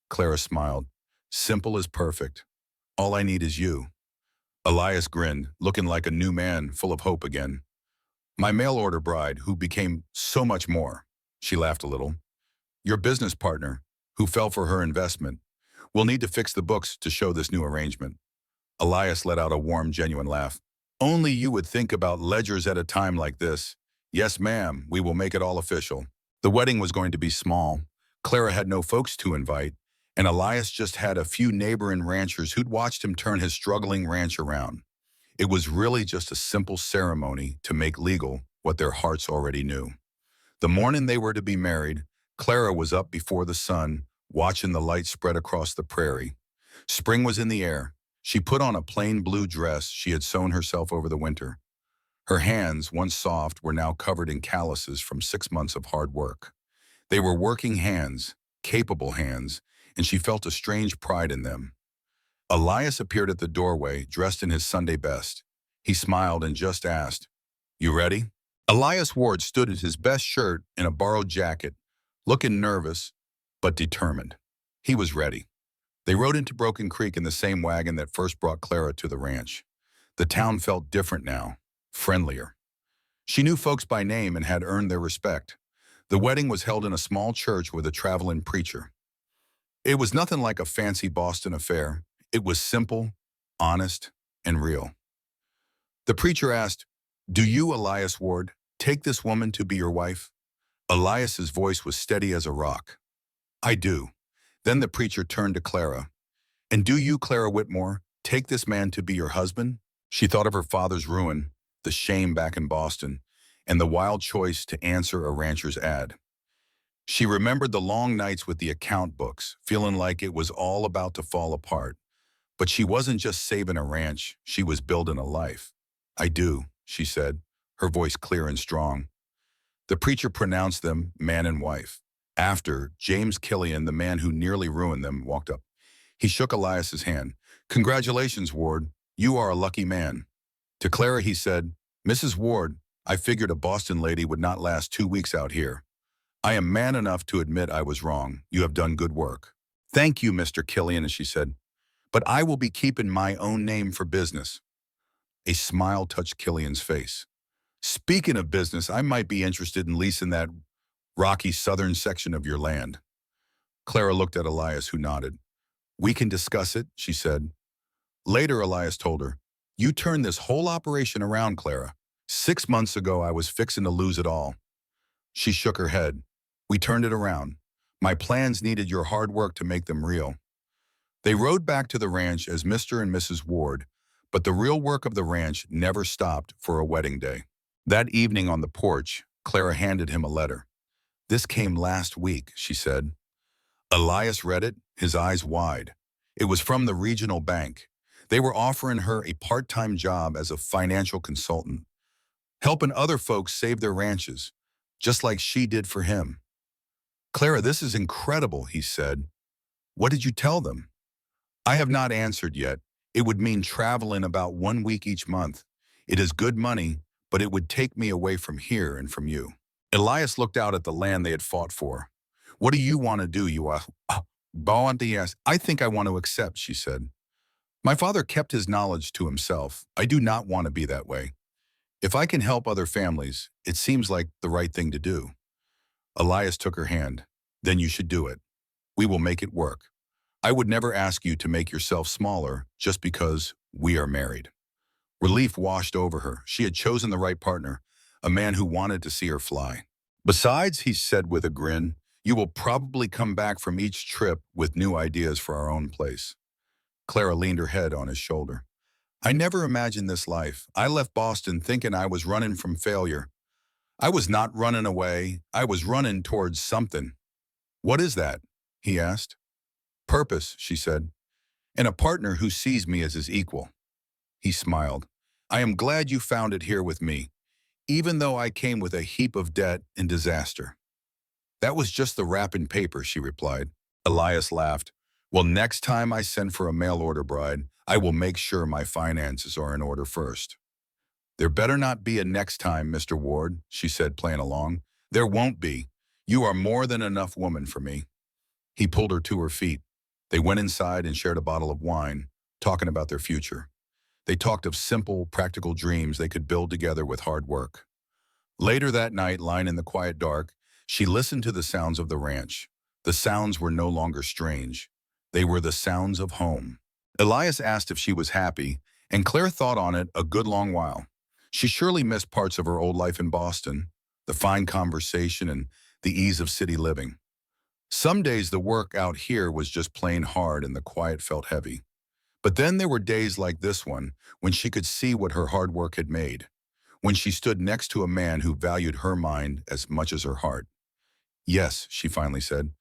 Clara smiled. Simple as perfect. All I need is you. Elias grinned, looking like a new man, full of hope again. My mail-order bride, who became so much more. She laughed a little. Your business partner, who fell for her investment. We'll need to fix the books to show this new arrangement. Elias let out a warm, genuine laugh. Only you would think about ledgers at a time like this. Yes, ma'am, we will make it all official. The wedding was going to be small. Clara had no folks to invite, and Elias just had a few neighboring ranchers who'd watched him turn his struggling ranch around. It was really just a simple ceremony to make legal what their hearts already knew. The morning they were to be married, Clara was up before the sun, watching the light spread across the prairie. Spring was in the air. She put on a plain blue dress she had sewn herself over the winter. Her hands, once soft, were now covered in calluses from 6 months of hard work. They were working hands, capable hands, and she felt a strange pride in them. Elias appeared at the doorway, dressed in his Sunday best. He smiled and just asked, "You ready?" Elias Ward stood at his best shirt in a borrowed jacket, looking nervous, but determined. He was ready. They rode into Broken Creek in the same wagon that first brought Clara to the ranch. The town felt different now, friendlier. She knew folks by name and had earned their respect. The wedding was held in a small church with a traveling preacher. It was nothing like a fancy Boston affair. It was simple, honest, and real. The preacher asked, "Do you, Elias Ward, take this woman to be your wife?" Elias's voice was steady as a rock. "I do." Then the preacher turned to Clara. "And do you, Clara Whitmore, take this man to be your husband?" She thought of her father's ruin, the shame back in Boston, and the wild choice to answer a rancher's ad. She remembered the long nights with the account books, feeling like it was all about to fall apart. But she wasn't just saving a ranch, she was building a life. "I do," she said, her voice clear and strong. The preacher pronounced them man and wife. After, James Killian, the man who nearly ruined them, walked up. He shook Elias's hand. "Congratulations, Ward. You are a lucky man." To Clara, he said, "Mrs. Ward, I figured a Boston lady would not last 2 weeks out here. I am man enough to admit I was wrong. You have done good work." "Thank you, Mr. Killian," she said. "But I will be keeping my own name for business." A smile touched Killian's face. "Speaking of business, I might be interested in leasing that rocky southern section of your land." Clara looked at Elias, who nodded. "We can discuss it," she said. Later, Elias told her, "You turned this whole operation around, Clara. 6 months ago, I was fixing to lose it all." She shook her head. "We turned it around. My plans needed your hard work to make them real." They rode back to the ranch as Mr. and Mrs. Ward, but the real work of the ranch never stopped for a wedding day. That evening on the porch, Clara handed him a letter. "This came last week," she said. Elias read it, his eyes wide. It was from the regional bank. They were offering her a part-time job as a financial consultant, helping other folks save their ranches, just like she did for him. "Clara, this is incredible," he said. "What did you tell them?" "I have not answered yet. It would mean traveling about 1 week each month. It is good money, but it would take me away from here and from you." Elias looked out at the land they had fought for. "What do you want to do, you Boantias?" "I think I want to accept," she said. "My father kept his knowledge to himself. I do not want to be that way. If I can help other families, it seems like the right thing to do." Elias took her hand. Then you should do it. We will make it work. I would never ask you to make yourself smaller just because we are married. Relief washed over her. She had chosen the right partner, a man who wanted to see her fly. Besides, he said with a grin, you will probably come back from each trip with new ideas for our own place. Clara leaned her head on his shoulder. I never imagined this life. I left Boston thinking I was running from failure. I was not running away. I was running towards something. What is that? He asked. Purpose, she said, and a partner who sees me as his equal. He smiled. I am glad you found it here with me, even though I came with a heap of debt and disaster. That was just the wrapping paper, she replied. Elias laughed. Well, next time I send for a mail order bride, I will make sure my finances are in order first. There better not be a next time, Mr. Ward, she said, playing along. There won't be. You are more than enough woman for me. He pulled her to her feet. They went inside and shared a bottle of wine, talking about their future. They talked of simple, practical dreams they could build together with hard work. Later that night, lying in the quiet dark, she listened to the sounds of the ranch. The sounds were no longer strange. They were the sounds of home. Elias asked if she was happy, and Claire thought on it a good long while. She surely missed parts of her old life in Boston, the fine conversation and the ease of city living. Some days the work out here was just plain hard and the quiet felt heavy. But then there were days like this one when she could see what her hard work had made, when she stood next to a man who valued her mind as much as her heart. Yes, she finally said,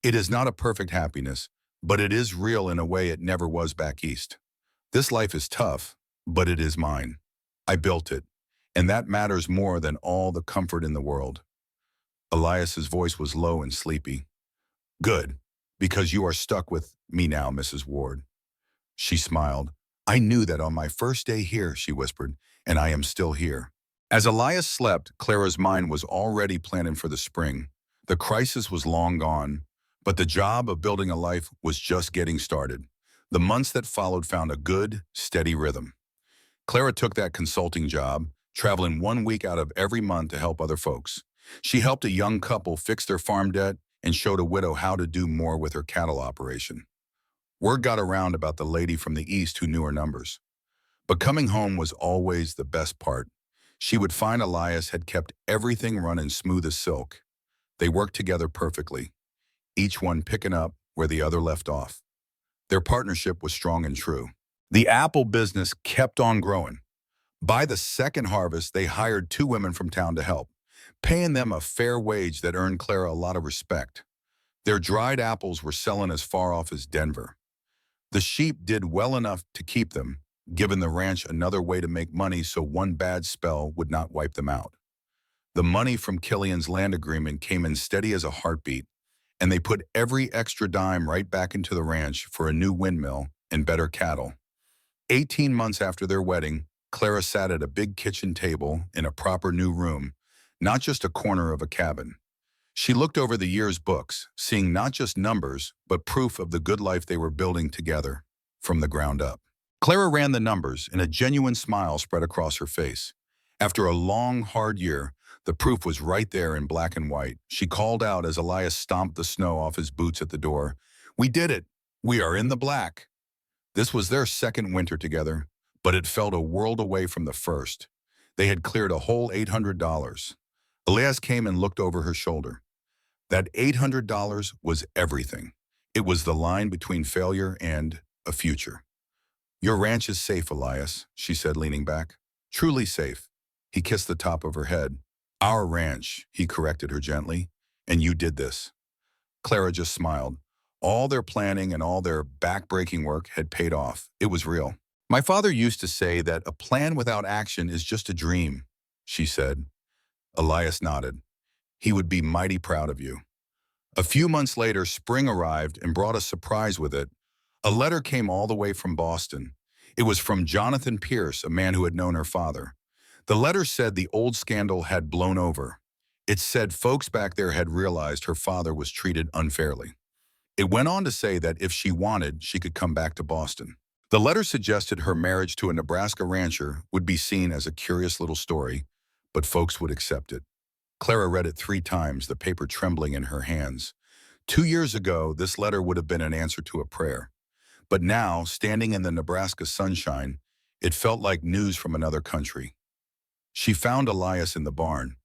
it is not a perfect happiness, but it is real in a way it never was back east. This life is tough, but it is mine. I built it, and that matters more than all the comfort in the world. Elias's voice was low and sleepy. Good, because you are stuck with me now, Mrs. Ward. She smiled. I knew that on my first day here, she whispered, and I am still here. As Elias slept, Clara's mind was already planning for the spring. The crisis was long gone, but the job of building a life was just getting started. The months that followed found a good, steady rhythm. Clara took that consulting job, traveling 1 week out of every month to help other folks. She helped a young couple fix their farm debt and showed a widow how to do more with her cattle operation. Word got around about the lady from the east who knew her numbers. But coming home was always the best part. She would find Elias had kept everything running smooth as silk. They worked together perfectly, each one picking up where the other left off. Their partnership was strong and true. The apple business kept on growing. By the second harvest, they hired 2 women from town to help, paying them a fair wage that earned Clara a lot of respect. Their dried apples were selling as far off as Denver. The sheep did well enough to keep them, giving the ranch another way to make money so one bad spell would not wipe them out. The money from Killian's land agreement came in steady as a heartbeat, and they put every extra dime right back into the ranch for a new windmill and better cattle. 18 months after their wedding, Clara sat at a big kitchen table in a proper new room, not just a corner of a cabin. She looked over the year's books, seeing not just numbers, but proof of the good life they were building together, from the ground up. Clara ran the numbers, and a genuine smile spread across her face. After a long, hard year, the proof was right there in black and white. She called out as Elias stomped the snow off his boots at the door. We did it! We are in the black! This was their second winter together, but it felt a world away from the first. They had cleared a whole $800. Elias came and looked over her shoulder. That $800 was everything. It was the line between failure and a future. Your ranch is safe, Elias, she said, leaning back. Truly safe. He kissed the top of her head. Our ranch, he corrected her gently, and you did this. Clara just smiled. All their planning and all their back-breaking work had paid off. It was real. My father used to say that a plan without action is just a dream, she said. Elias nodded. He would be mighty proud of you. A few months later, spring arrived and brought a surprise with it. A letter came all the way from Boston. It was from Jonathan Pierce, a man who had known her father. The letter said the old scandal had blown over. It said folks back there had realized her father was treated unfairly. It went on to say that if she wanted, she could come back to Boston. The letter suggested her marriage to a Nebraska rancher would be seen as a curious little story, but folks would accept it. Clara read it 3 times, the paper trembling in her hands. 2 years ago, this letter would have been an answer to a prayer. But now, standing in the Nebraska sunshine, it felt like news from another country. She found Elias in the barn.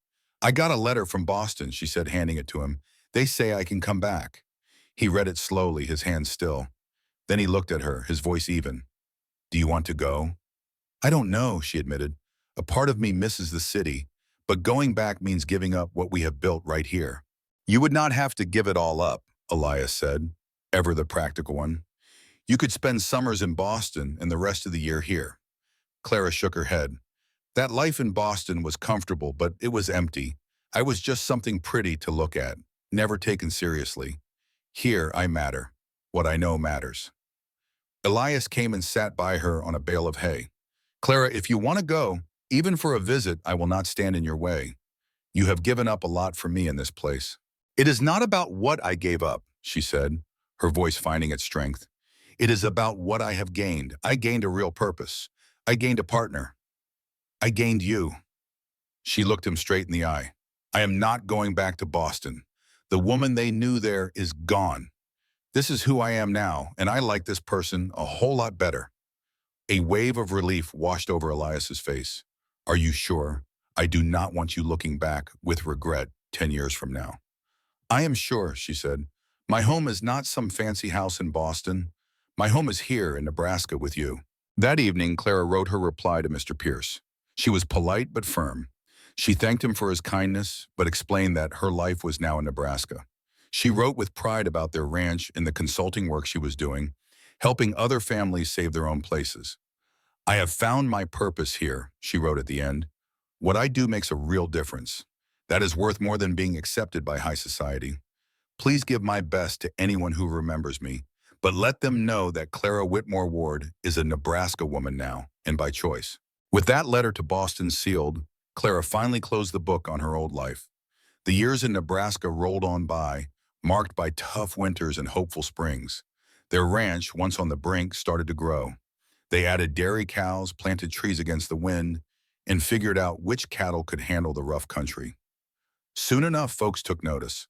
"I got a letter from Boston," she said, handing it to him. "They say I can come back." He read it slowly, his hands still. Then he looked at her, his voice even. "Do you want to go?" "I don't know," she admitted. "A part of me misses the city, but going back means giving up what we have built right here." "You would not have to give it all up," Elias said, ever the practical one. "You could spend summers in Boston and the rest of the year here." Clara shook her head. "That life in Boston was comfortable, but it was empty. I was just something pretty to look at, never taken seriously. Here, I matter. What I know matters." Elias came and sat by her on a bale of hay. "Clara, if you want to go, even for a visit, I will not stand in your way. You have given up a lot for me in this place." "It is not about what I gave up," she said, her voice finding its strength. "It is about what I have gained. I gained a real purpose. I gained a partner. I gained you." She looked him straight in the eye. "I am not going back to Boston. The woman they knew there is gone. This is who I am now, and I like this person a whole lot better." A wave of relief washed over Elias's face. "Are you sure? I do not want you looking back with regret 10 years from now." "I am sure," she said. "My home is not some fancy house in Boston. My home is here in Nebraska with you." That evening, Clara wrote her reply to Mr. Pierce. She was polite but firm. She thanked him for his kindness, but explained that her life was now in Nebraska. She wrote with pride about their ranch and the consulting work she was doing, helping other families save their own places. "I have found my purpose here," she wrote at the end. "What I do makes a real difference. That is worth more than being accepted by high society. Please give my best to anyone who remembers me, but let them know that Clara Whitmore Ward is a Nebraska woman now, and by choice." With that letter to Boston sealed, Clara finally closed the book on her old life. The years in Nebraska rolled on by, marked by tough winters and hopeful springs. Their ranch, once on the brink, started to grow. They added dairy cows, planted trees against the wind, and figured out which cattle could handle the rough country. Soon enough, folks took notice.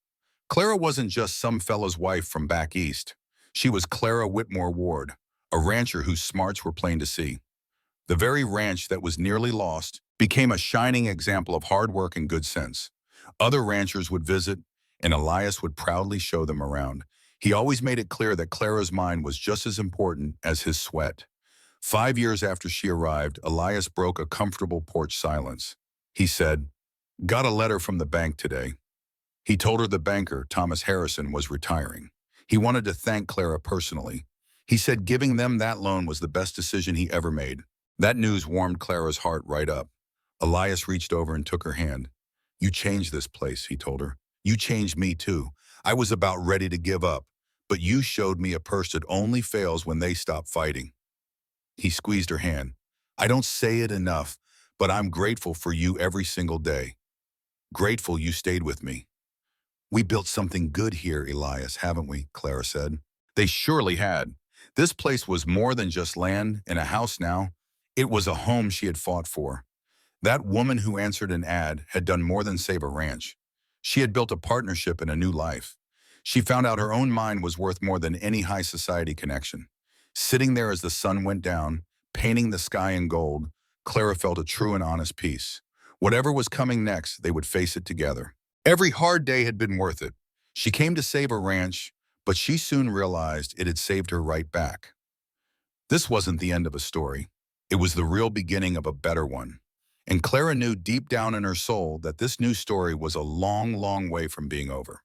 Clara wasn't just some fellow's wife from back east. She was Clara Whitmore Ward, a rancher whose smarts were plain to see. The very ranch that was nearly lost became a shining example of hard work and good sense. Other ranchers would visit, and Elias would proudly show them around. He always made it clear that Clara's mind was just as important as his sweat. 5 years after she arrived, Elias broke a comfortable porch silence. He said, "Got a letter from the bank today." He told her the banker, Thomas Harrison, was retiring. He wanted to thank Clara personally. He said giving them that loan was the best decision he ever made. That news warmed Clara's heart right up. Elias reached over and took her hand. "You changed this place," he told her. "You changed me too. I was about ready to give up, but you showed me a person only fails when they stop fighting." He squeezed her hand. "I don't say it enough, but I'm grateful for you every single day. Grateful you stayed with me." "We built something good here, Elias, haven't we?" Clara said. They surely had. This place was more than just land and a house now. It was a home she had fought for. That woman who answered an ad had done more than save a ranch. She had built a partnership and a new life. She found out her own mind was worth more than any high society connection. Sitting there as the sun went down, painting the sky in gold, Clara felt a true and honest peace. Whatever was coming next, they would face it together. Every hard day had been worth it. She came to save a ranch, but she soon realized it had saved her right back. This wasn't the end of a story. It was the real beginning of a better one. And Clara knew deep down in her soul that this new story was a long, long way from being over.